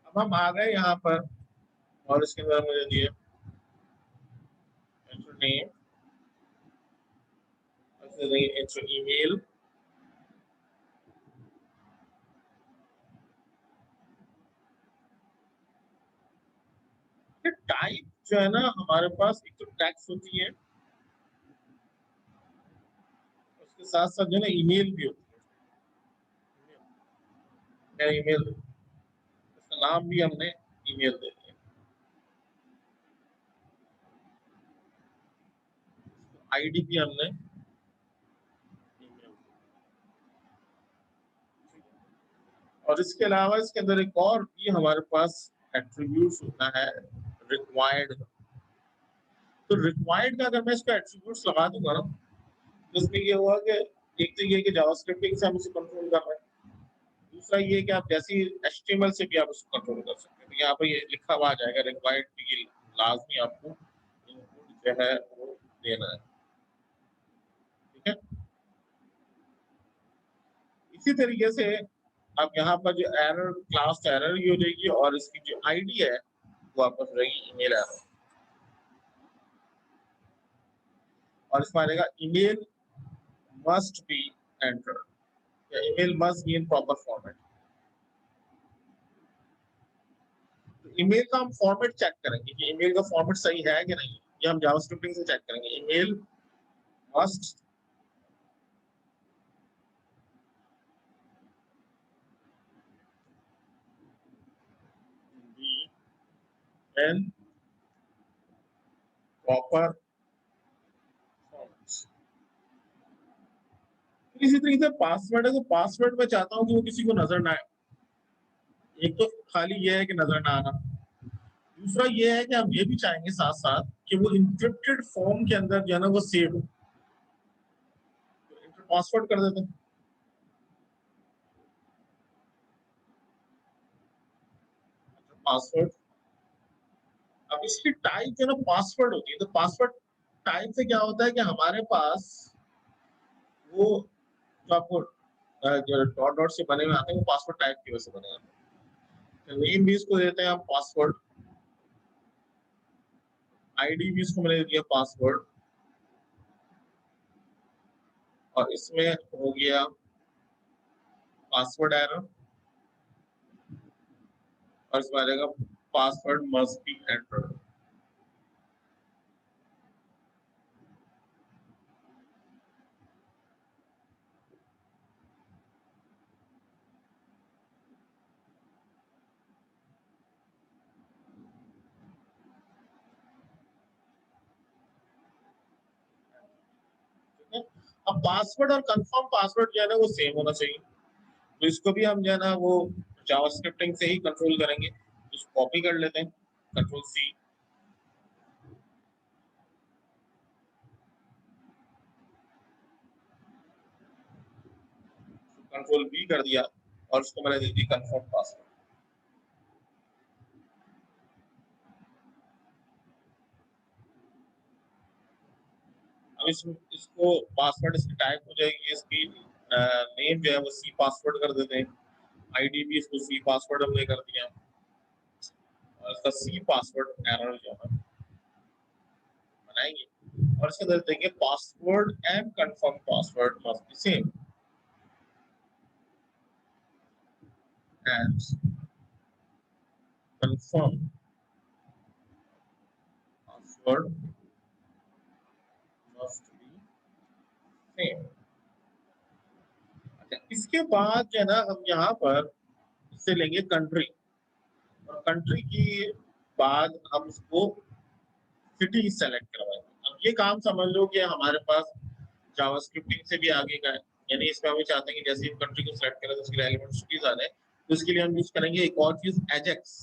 अब हम आ गए यहाँ पर, और इसके अंदर मुझे दिए नेम, ईमेल, टाइप जो है ना हमारे पास एक तो टैक्स होती है, उसके साथ साथ जो है ना ईमेल भी होती है। ईमेल, इसका नाम भी हमने ईमेल दे दिया। आईडी भी हमने ईमेल। और इसके अलावा इसके अंदर एक और भी हमारे पास एट्रीब्यूट्स होता है रिक्वायर्ड। तो रिक्वायर्ड का अगर मैं इसको एट्रीब्यूट्स लगा दूंगा ना, तो इसमें ये हुआ कि एक तो ये कि जावास्क्रिप्टिंग से हम इसे कंट्रोल कर रहे हैं। दूसरा ये कि आप जैसी एचटीएमएल से भी आप उसको कंट्रोल कर सकते हैं। तो यहाँ पर ये लिखा हुआ आ जाएगा रिक्वायर्ड की, लाजमी आपको जो है वो देना है, ठीक है। इसी तरीके से अब यहाँ पर जो एरर क्लास एरर ही हो जाएगी और इसकी जो आईडी है वो आपको रहेगी ईमेल एरर, और इसमें आएगा ईमेल मस्ट बी एंटर्ड या email must be in proper format. तो ईमेल का हम फॉर्मेट चेक करेंगे कि ईमेल का फॉर्मेट सही है कि नहीं, ये हम जावास्क्रिप्टिंग से चेक करेंगे। Email must be in proper format. इसी तरीके से पासवर्ड है, तो पासवर्ड में चाहता हूँ कि वो किसी को नजर ना आए। एक तो खाली ये है कि नजर ना आना, दूसरा ये है कि हम ये भी चाहेंगे साथ साथ कि वो इंक्रिप्टेड फॉर्म के अंदर जो है ना वो सेव हो। तो पासवर्ड कर देते हैं, पासवर्ड। अब इसकी टाइप जो है ना पासवर्ड होती है, तो पासवर्ड टाइप से क्या होता है कि हमारे पास वो जो आपको जो डॉट डॉट से बने हुए आते हैं वो पासवर्ड टाइप की वजह से बने आते हैं। नेम भी इसको देते हैं हम पासवर्ड, आईडी भी इसको मैंने दे दिया पासवर्ड, और इसमें हो गया पासवर्ड एरर, और इसमें आ जाएगा पासवर्ड मस्ट बी एंटर्ड। अब पासवर्ड और कंफर्म पासवर्ड जो है ना वो सेम होना चाहिए, तो इसको भी हम जो है ना वो जावास्क्रिप्टिंग से ही कंट्रोल करेंगे। इसको कॉपी कर लेते हैं, कंट्रोल सी, कंट्रोल बी कर दिया, और इसको मैंने दे दी कंफर्म पासवर्ड। अब इसको पासवर्ड इसकी टाइप हो जाएगी, इसकी नेम जो है वो सी पासवर्ड कर देते हैं, आईडी भी इसको सी पासवर्ड हमने कर दिया, और इसका सी पासवर्ड एरर जो है बनाएंगे, और इसके अंदर देंगे password and confirm password must be same and confirm password must be same. अच्छा, इसके बाद जो है ना हम यहाँ पर इससे लेंगे कंट्री, और कंट्री की बाद हम इसको सिटी सेलेक्ट करवाएंगे। अब ये काम समझ लो कि हमारे पास जावास्क्रिप्टिंग से भी आगे का है, यानी इसमें हम चाहते हैं कि जैसे हम कंट्री को सेलेक्ट करें तो उसके रेलेवेंट सिटीज आ जाए, तो इसके लिए हम यूज करेंगे एक और चीज एजेक्स।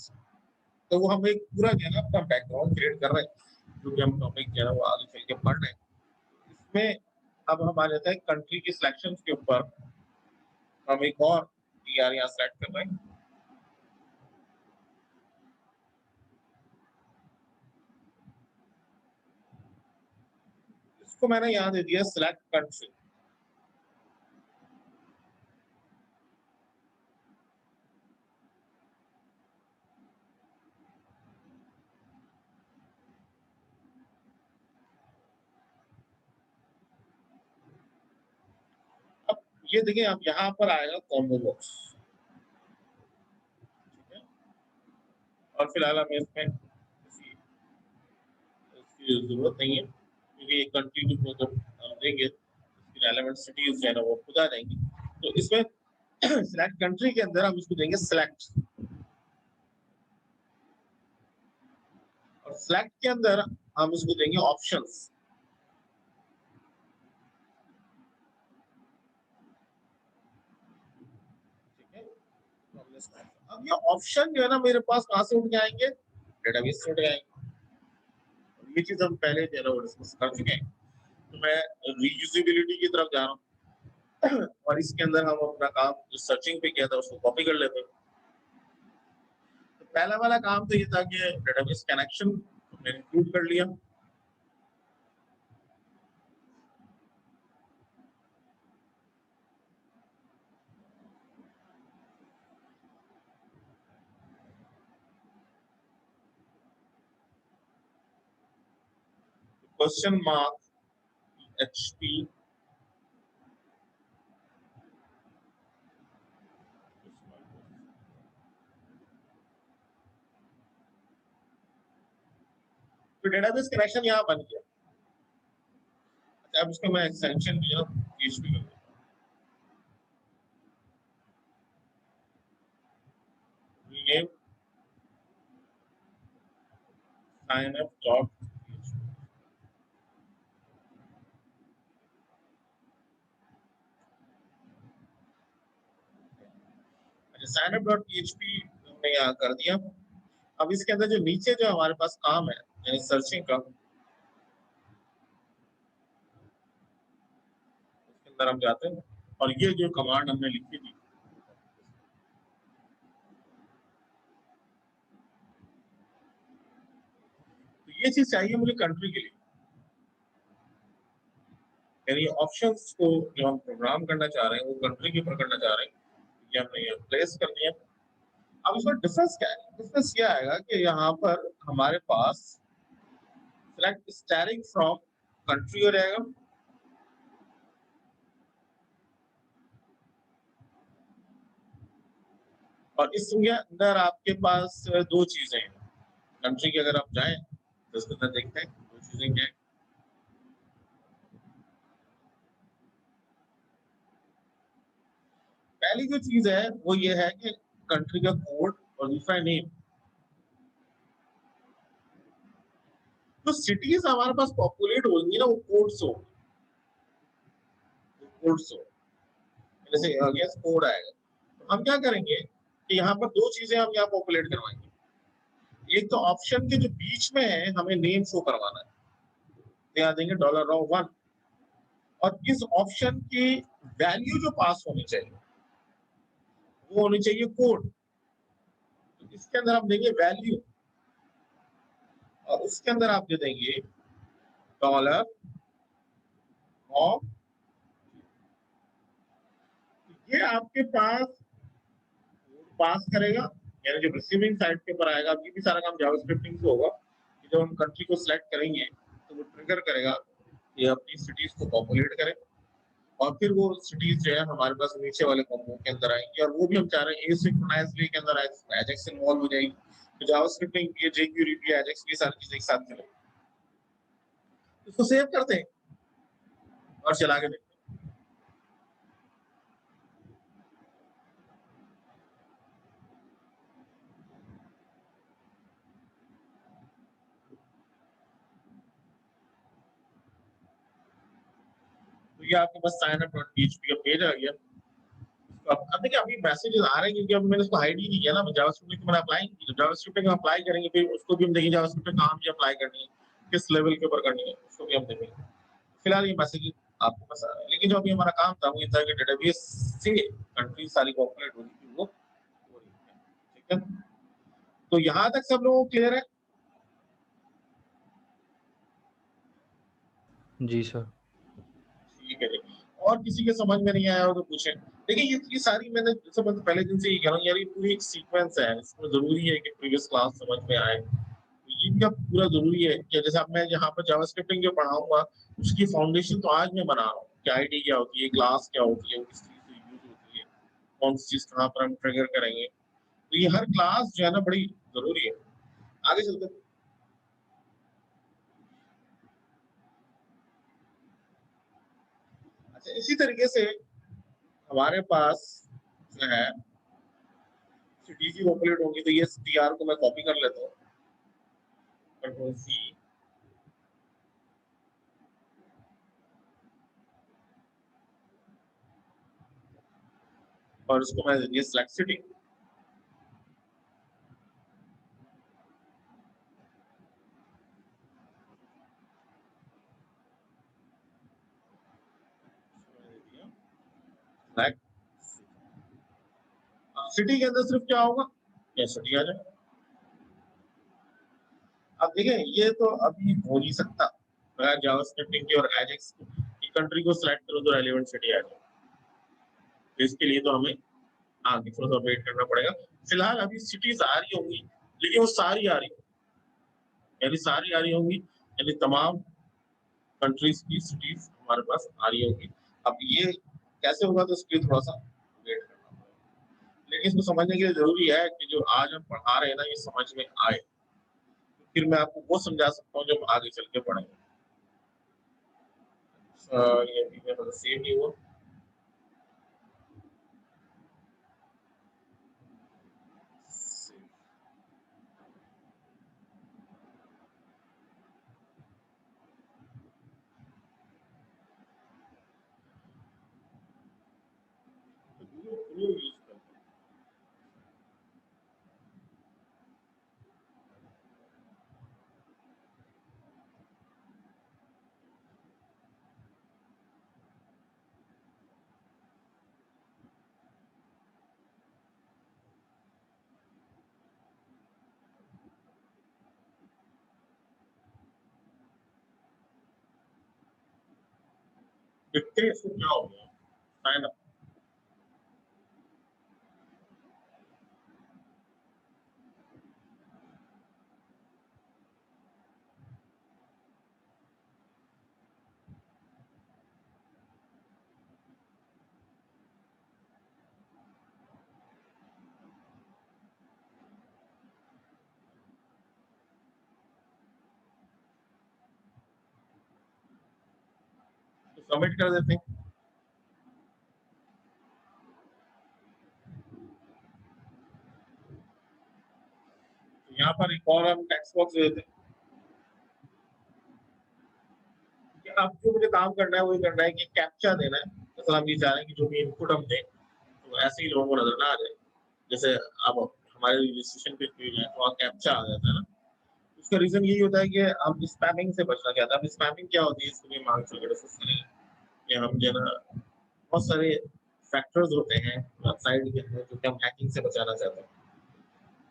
तो वो हम एक पूरा जो है ना अपना बैकग्राउंड क्रिएट कर रहे हैं, जो कि हम टॉपिक जो है वो आगे चल के पढ़ रहे हैं। इसमें अब हम आ जाते हैं कंट्री की सिलेक्शन के ऊपर, हम एक और टीआर यहाँ सेलेक्ट कर रहे हैं। इसको मैंने यहाँ दे दिया सिलेक्ट कंट्री। अब ये देखिए, अब यहाँ पर आएगा कॉम्बो बॉक्स, ठीक है। और फिलहाल हमें इसमें इसकी जरूरत नहीं है, क्योंकि ये कंट्री जो जब हम देंगे इसकी रेलेवेंट सिटीज जो है ना वो खुद आ जाएंगी। तो इसमें सिलेक्ट कंट्री के अंदर हम इसको देंगे सिलेक्ट, और सिलेक्ट के अंदर हम इसको देंगे ऑप्शंस। ठीक है, तो हमने select किया। अब ये ऑप्शन जो है ना मेरे पास कहाँ से उठ के आएंगे, डेटाबेस से उठ के आएंगे। ये चीज हम पहले जो है ना वो डिस्कस कर चुके हैं। तो मैं रीयूजेबिलिटी की तरफ जा रहा हूँ और इसके अंदर हम अपना काम जो सर्चिंग पे किया था उसको कॉपी कर लेते हैं। तो पहला वाला काम तो ये था कि डेटाबेस कनेक्शन हमने इंक्लूड कर लिया, क्वेश्चन मार्क HP तो डेटाबेस कनेक्शन यहाँ बन गया। अच्छा, अब इसको मैं एक्सटेंशन दिया PHP कर देता हूँ, रीनेम signup.php। अच्छा, signup.php हमने यहाँ कर दिया। अब इसके अंदर जो नीचे जो हमारे पास काम है यानी सर्चिंग का, उसके अंदर हम जाते हैं और ये जो कमांड हमने लिखी थी तो ये चीज चाहिए मुझे कंट्री के लिए, यानी ऑप्शंस को जो हम प्रोग्राम करना चाह रहे हैं वो कंट्री के ऊपर करना चाह रहे हैं, ये हमने ये प्लेस कर दिया। अब इसमें डिफरेंस क्या है? डिफरेंस ये आएगा कि यहाँ पर हमारे पास सिलेक्ट स्टारिंग फ्रॉम कंट्री हो जाएगा, और इसके अंदर आपके पास दो चीजें हैं। कंट्री के अगर आप जाएं तो इसके अंदर देखते हैं दो चीजें क्या हैं। पहली जो चीज है वो ये है कि कंट्री का कोड और दूसरा नेम। तो सिटीज हमारे पास पॉपुलेट होंगी ना वो कोड से होगी, कोड से, जैसे अगेंस्ट कोड आएगा तो हम क्या करेंगे कि यहाँ पर दो चीजें हम यहाँ पॉपुलेट करवाएंगे। एक तो ऑप्शन के जो बीच में है हमें नेम शो करवाना है, यहाँ देंगे $1 और इस ऑप्शन की वैल्यू जो पास होनी चाहिए वो होनी चाहिए कोड। तो इसके अंदर हम देंगे वैल्यू और उसके अंदर आप दे देंगे $, ये आपके पास करेगा, यानी जब रिसीविंग साइड के ऊपर आएगा, ये भी सारा काम जावास्क्रिप्टिंग से होगा कि जब हम कंट्री को सिलेक्ट करेंगे तो वो ट्रिगर करेगा ये अपनी सिटीज को पॉपुलेट करे और फिर वो सिटीज जो है हमारे पास नीचे वाले कॉम्बो के अंदर आएंगी और वो भी हम चाह रहे हैं एसिंक्रोनाइजली के अंदर एजेक्स इन्वॉल्व हो जाएगी। तो जावास्क्रिप्टिंग ये jQuery एजेक्स ये सारी चीजें एक साथ चलेंगी। इसको सेव करते हैं और चला के देखते हैं। तो ये आपके पास signup.php का पेज आ गया। अब देखिए अभी मैसेजेस आ रहे हैं क्योंकि अब मैंने इसको हाइड ही नहीं किया ना, जावास्क्रिप्ट को मैंने अप्लाई नहीं किया। जावास्क्रिप्ट को अप्लाई करेंगे फिर उसको भी हम देखेंगे जावास्क्रिप्ट कहाँ भी अप्लाई करनी है, किस लेवल के ऊपर करनी है, उसको भी हम देखेंगे। फिलहाल ये मैसेज आपको पास आ रहा है, लेकिन जो अभी हमारा काम था वो ये था कि डेटाबेस से कंट्री सारी पॉपुलेट हो रही थी वो हो रही है। ठीक है, तो यहाँ तक सब लोगों को क्लियर है? जी सर। ठीक है, और किसी के समझ में नहीं आया हो तो पूछें। देखिए ये सारी मैंने जैसे पहले दिन से ये कह रहा हूँ यार, ये पूरी एक सीक्वेंस है, इसमें जरूरी है कि प्रीवियस क्लास समझ में आए। तो ये भी अब पूरा जरूरी है कि जैसे अब मैं यहाँ पर जावास्क्रिप्टिंग जो पढ़ाऊंगा उसकी फाउंडेशन तो आज मैं बना रहा हूँ कि आईडी क्या होती है, क्लास क्या होती है, वो किस चीज से यूज होती है, कौन सी चीज कहाँ पर हम ट्रिगर करेंगे। तो ये हर क्लास जो है ना बड़ी जरूरी है। आगे चलते हैं। अच्छा, इसी तरीके से हमारे पास जो है सिटीज पॉपुलेट होंगी तो ये TR को मैं कॉपी कर लेता हूँ, Ctrl+C, और इसको मैं ये सिलेक्ट सिटी, सिटी के अंदर सिर्फ क्या होगा, ये सिटी आ जाए। अब देखें ये तो अभी हो नहीं सकता, अगर जावास्क्रिप्टिंग की और एजेक्स की कंट्री को सिलेक्ट करो तो रेलेवेंट सिटी आ जाए। तो इसके लिए तो हमें आगे थोड़ा सा वेट करना पड़ेगा। फिलहाल अभी सिटीज आ रही होंगी लेकिन वो सारी आ रही, यानी सारी आ रही होंगी, यानी तमाम कंट्रीज की सिटीज हमारे पास आ रही होगी। अब ये कैसे होगा तो इसके लिए थोड़ा सा वेट करना पड़ेगा, लेकिन इसको समझने के लिए जरूरी है कि जो आज हम पढ़ा रहे हैं ना ये समझ में आए, फिर मैं आपको वो समझा सकता हूँ जब आगे चल के पढ़ेंगे। ये भी मेरा सेम ही हुआ। देखते हैं इसको क्या हो गया। साइन अप सबमिट कर देते हैं। तो यहाँ पर एक और हम टेक्स्ट बॉक्स दे देते हैं कि अब जो मुझे काम करना है वही करना है कि कैप्चा देना है। मतलब हम ये चाह रहे हैं कि जो भी इनपुट हम दें तो ऐसे ही लोगों को नजर ना आ जाए। जैसे अब हमारे रजिस्ट्रेशन पे पेज है तो वहाँ कैप्चा आ जाता है ना, उसका रीजन यही होता है कि हम स्पैमिंग से बचना चाहते हैं। अब स्पैमिंग क्या होती है इसको भी मांग चल डिस्कस करेंगे कि हम जो है ना बहुत सारे फैक्टर्स होते हैं वेबसाइट के अंदर जो कि हम हैकिंग से बचाना चाहते हैं।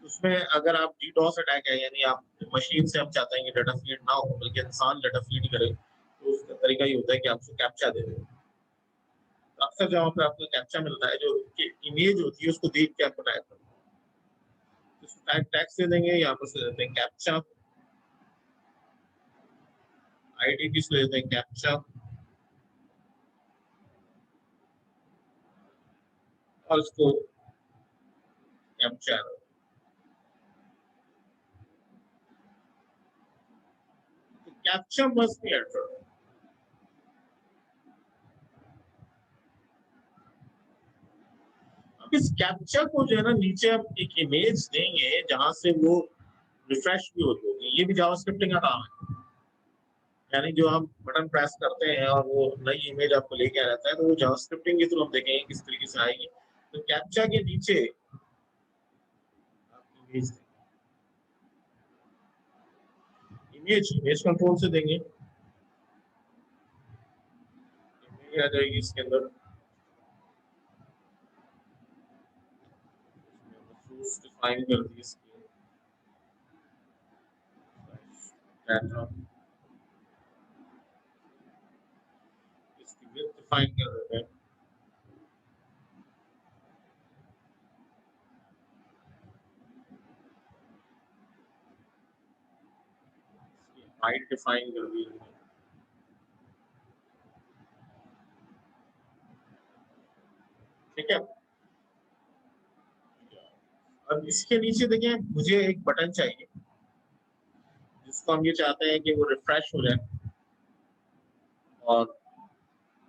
उसमें अगर आप डीडोस अटैक है यानी आप मशीन से हम चाहते हैं कि डाटा फीड ना हो बल्कि इंसान डाटा फीड करे, तो उसका तरीका ये होता है कि आप उसको कैप्चा दे दें। तो अक्सर जहाँ पे आपको कैप्चा मिलता है जो इमेज होती है उसको देख के आपको टाइप करना है। उसको टाइप टैक्स दे देंगे, यहाँ पर से देते हैं कैप्चा, आईडेंटिटी से देते हैं कैप्चा और उसको captcha captcha must be entered. अब इस कैप्चा को जो है ना नीचे हम एक इमेज देंगे जहां से वो रिफ्रेश भी होती होगी। ये भी जावास्क्रिप्टिंग का काम है, यानी जो हम बटन प्रेस करते हैं और वो नई इमेज आपको लेके आ जाता है तो वो जावास्क्रिप्टिंग के थ्रू हम देखेंगे किस तरीके से आएगी। तो कैप्चा के नीचे आप इमेज इमेज कंट्रोल से देंगे, इमेज आ जाएगी इसके अंदर, डिफाइन कर दी इसकी डाटा, इसकी विड्थ डिफाइन कर देते हैं, इसकी हाइट डिफाइन कर दी। ठीक है, अब इसके नीचे देखिए मुझे एक बटन चाहिए जिसको हम ये चाहते हैं कि वो रिफ्रेश हो जाए और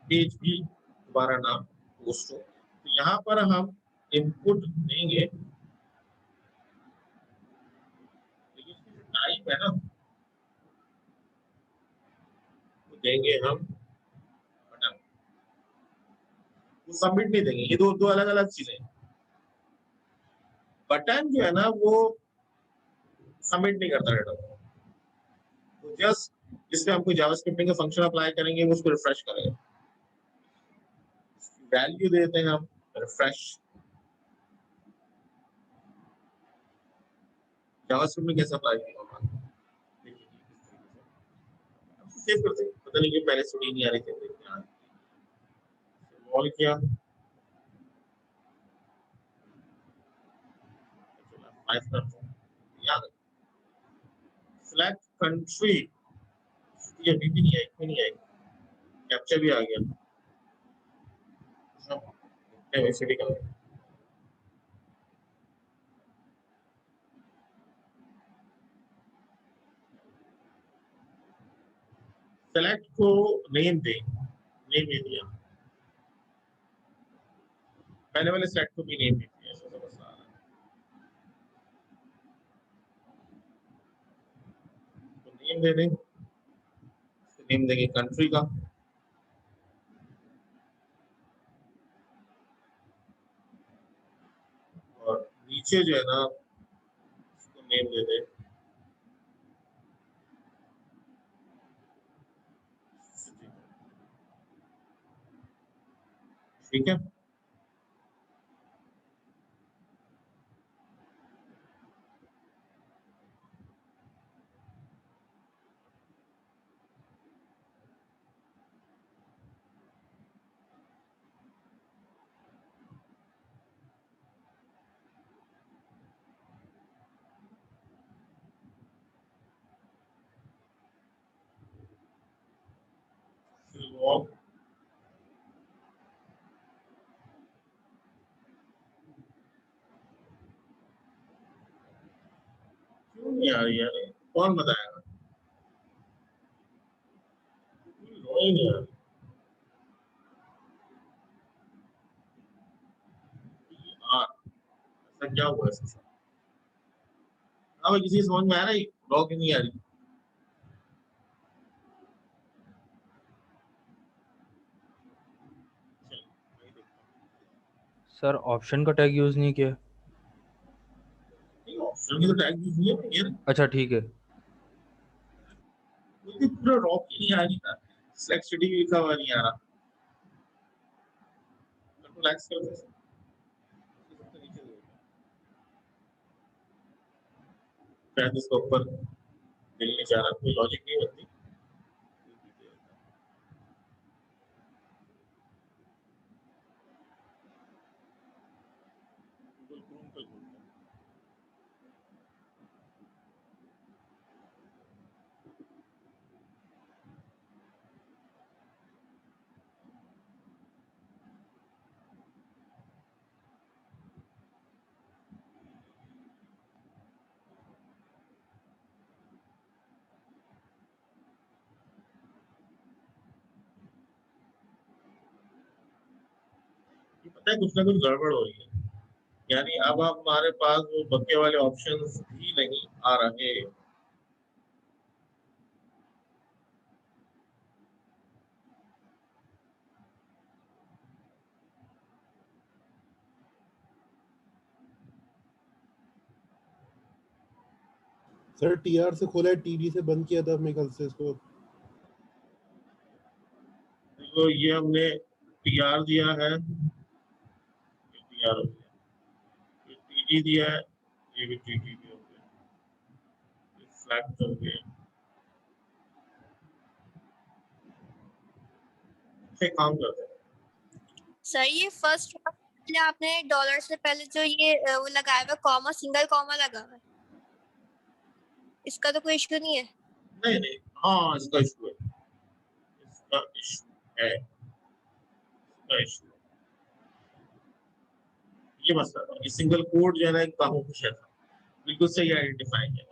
पेज भी दोबारा ना पोस्ट हो। तो यहाँ पर हम इनपुट देंगे, लेकिन इसकी जो टाइप है ना वो देंगे हम बटन, वो सबमिट नहीं देंगे। ये दो दो अलग अलग चीजें हैं। बटन जो है ना वो सबमिट नहीं करता डाटा, वो जस्ट जिसमें हम कोई जावास्क्रिप्ट का फंक्शन अप्लाई करेंगे वो उसको रिफ्रेश करेगा। वैल्यू देते हैं हम रिफ्रेश, जावास्क्रिप्ट में कैसे अप्लाई किया सेव करते हैं। पता नहीं क्यों पहले से नहीं आ रही थी, कॉल किया याद सिलेक्ट कंट्री ये अभी भी नहीं आई, क्यों नहीं आई? कैप्चा भी आ गया। सब एबीसीडी का सेलेक्ट को नेम दे, नेम दे दिया, पहले वाले सेलेक्ट को भी नेम दे दिया, ऐसा समझ आ रहा है। तो नेम दे दें, नेम देंगे कंट्री का, और नीचे जो है ना उसको नेम दे दे city। ठीक है, लॉग क्यों नहीं आ रही यार, कौन बताएगा? लो ही नहीं आ रही यार, ऐसा क्या हुआ इसके साथ? हाँ भाई, किसी को समझ में आ रहा है लॉग ही नहीं आ रही? चल, मैं देखता हूँ। सर ऑप्शन का टैग यूज नहीं किया। नहीं, ऑप्शन की तो टैग यूज नहीं है ये ना, अच्छा ठीक है। मुझे पूरा रॉक ही नहीं आ रही था, सिलेक्ट सिटी भी लिखा हुआ नहीं आ रहा। कंट्रोल एक्स कर दे, सबसे नीचे दे, शायद इसके ऊपर दिल नहीं चाह रहा, कोई लॉजिक नहीं बनती। गूगल क्रोम पे खोलता हूँ। ये पता है कुछ ना कुछ गड़बड़ हो रही है, यानी अब हमारे पास वो बके वाले ऑप्शंस भी नहीं आ रहे। सर टीआर से खोला है, टीडी से बंद किया था मेरे ख्याल से इसको। तो ये हमने टीआर दिया है, टीआर हो गया, ये टीडी दिया है, ये भी टीडी भी हो गया, ये फ्लैग हो गया। से काम करते हैं। सर ये फर्स्ट पहले आपने डॉलर से पहले जो ये वो लगाया हुआ कॉमा, सिंगल कॉमा लगा हुआ है, इसका तो कोई इश्यू नहीं है। नहीं नहीं, हाँ इसका इशू है, इसका इशू है, इसका इशू है। ये मसला था, ये सिंगल कोड जो है ना एक कामोश था, बिल्कुल सही आइडेंटिफाई किया,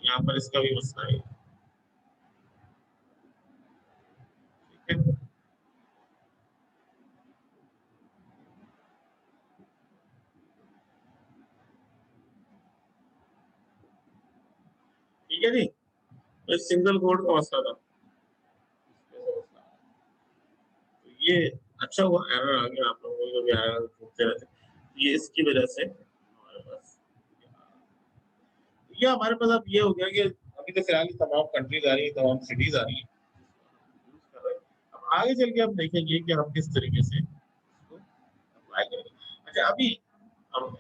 यहाँ पर इसका भी मसला है। ठीक है, ठीक है जी, तो सिंगल कोड का मसला था। तो ये अच्छा हुआ एरर आ गया, आप लोगों को भी एरर पूछते रहते, ये इसकी वजह से हमारे पास ये हमारे पास अब ये हो गया कि अभी तो फिलहाल तमाम कंट्रीज आ रही है, तमाम सिटीज आ रही है, यूज कर रहे हैं। अब आगे चल के हम देखेंगे कि हम किस तरीके से इसको अप्लाई करेंगे। अच्छा अभी हम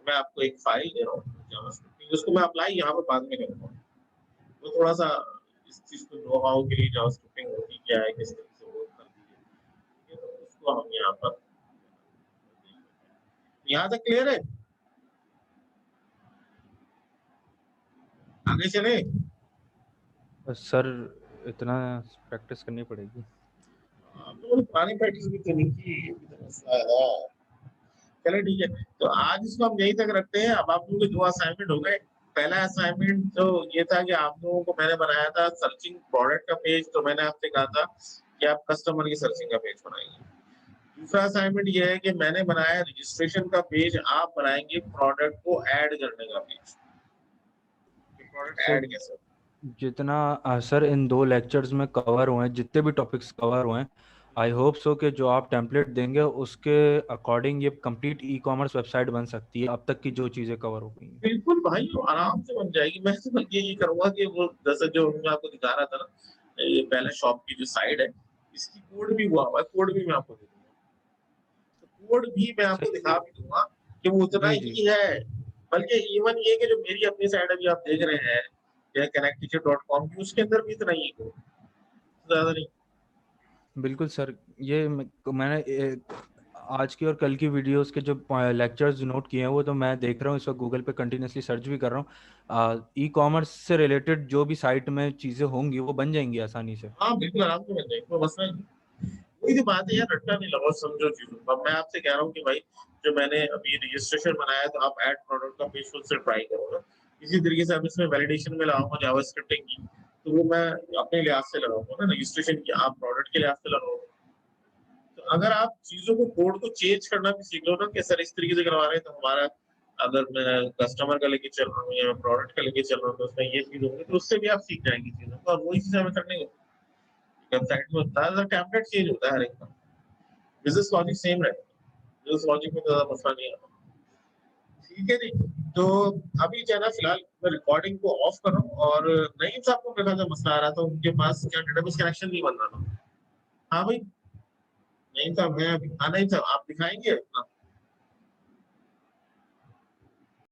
मैं आपको एक फाइल दे रहा हूँ जावास्क्रिप्ट, उसको मैं अप्लाई यहाँ पर बाद में करूँगा, वो थोड़ा सा इस चीज को नो हाउ के लिए जावास्क्रिप्टिंग होती क्या है, किस तरीके से वर्क करती है, ठीक है, तो उसको हम यहाँ पर यहाँ तक क्लियर है। आगे चले, सर इतना प्रैक्टिस करनी पड़ेगी। तो पुरानी प्रैक्टिस भी तो नहीं की, ये भी तो मसला है। चलो ठीक है, तो आज इसको हम यहीं तक रखते हैं। अब आप लोगों के 2 असाइनमेंट हो गए। पहला असाइनमेंट तो ये था कि आप लोगों को मैंने बनाया था सर्चिंग प्रोडक्ट का पेज, तो मैंने आपसे कहा था कि आप कस्टमर की सर्चिंग का पेज बनाएंगे। दूसरा असाइनमेंट ये है कि मैंने बनाया रजिस्ट्रेशन का पेज, आप बनाएंगे प्रोडक्ट को ऐड करने का पेज। प्रोडक्ट सर ऐड कैसे? जितना सर इन 2 लेक्चर्स में कवर हुए हैं, जितने भी टॉपिक्स कवर हुए हैं, आई होप सो कि जो आप टेम्पलेट देंगे उसके अकॉर्डिंग ये कंप्लीट ई कॉमर्स वेबसाइट बन सकती है अब तक की जो चीज़ें कवर हो गई हैं। बिल्कुल भाई, वो आराम से बन जाएगी। मैं तो बल्कि ये करूंगा कि वो जैसे जो मैं आपको दिखा रहा था ना, ये पहले शॉप की जो साइड है, इसकी कोड भी हुआ हुआ है, कोड भी मैं आपको दे दूंगा। तो कोड भी मैं आपको सर दिखा भी दूंगा कि वो उतना जी जी ही है। बल्कि इवन ये कि जो मेरी अपनी साइड अभी आप देख रहे हैं या connectteacher.com की, उसके अंदर भी इतना ही है कोड, ज्यादा नहीं। बिल्कुल सर। ये मैंने आज की और कल की वीडियोस के जो लेक्चर्स नोट किए हैं वो तो मैं देख रहा हूँ, इस वक्त गूगल पे कंटिन्यूसली सर्च भी कर रहा हूँ। ई कॉमर्स से रिलेटेड जो भी साइट में चीज़ें होंगी वो बन जाएंगी आसानी से। हाँ बिल्कुल आराम से बन जाएगी, कोई मसला नहीं। वही तो बात है यार, रट्टा नहीं लगाओ, समझो चीजों को। अब मैं आपसे कह रहा हूँ कि भाई जो मैंने अभी रजिस्ट्रेशन बनाया, तो आप ऐड प्रोडक्ट का पेज खुद से ट्राई करो ना। इसी तरीके से अब इसमें वैलिडेशन में लगाऊंगा जावास्क्रिप्ट की, तो वो मैं अपने लिहाज से लगाऊंगा ना। रजिस्ट्रेशन की आप प्रोडक्ट के लिहाज से लगाओगे। तो अगर आप चीजों को, कोड को चेंज करना भी सीख लो ना कि सर इस तरीके से करवा रहे हैं, तो हमारा अगर मैं कस्टमर का लेके चल रहा हूँ या प्रोडक्ट का लेके चल रहा हूँ, तो उसमें ये चीज होगी, तो उससे भी आप सीख जाएंगे चीजों को। और वही चीज हमें करनी होती है। वेबसाइट में होता है, टेम्पलेट चेंज होता है हर एक का, बिजनेस लॉजिक सेम रहेगा। बिजनेस लॉजिक में ज्यादा मसला नहीं आता। ठीक है जी। तो अभी जो है ना, फिलहाल मैं रिकॉर्डिंग को ऑफ कर रहा हूँ। और नईम साहब को मेरे ख्याल से मसला आ रहा था, उनके पास क्या डेटाबेस कनेक्शन नहीं बन रहा था। हाँ भाई, नईम साहब, मैं हाँ नईम साहब, आप दिखाएंगे अपना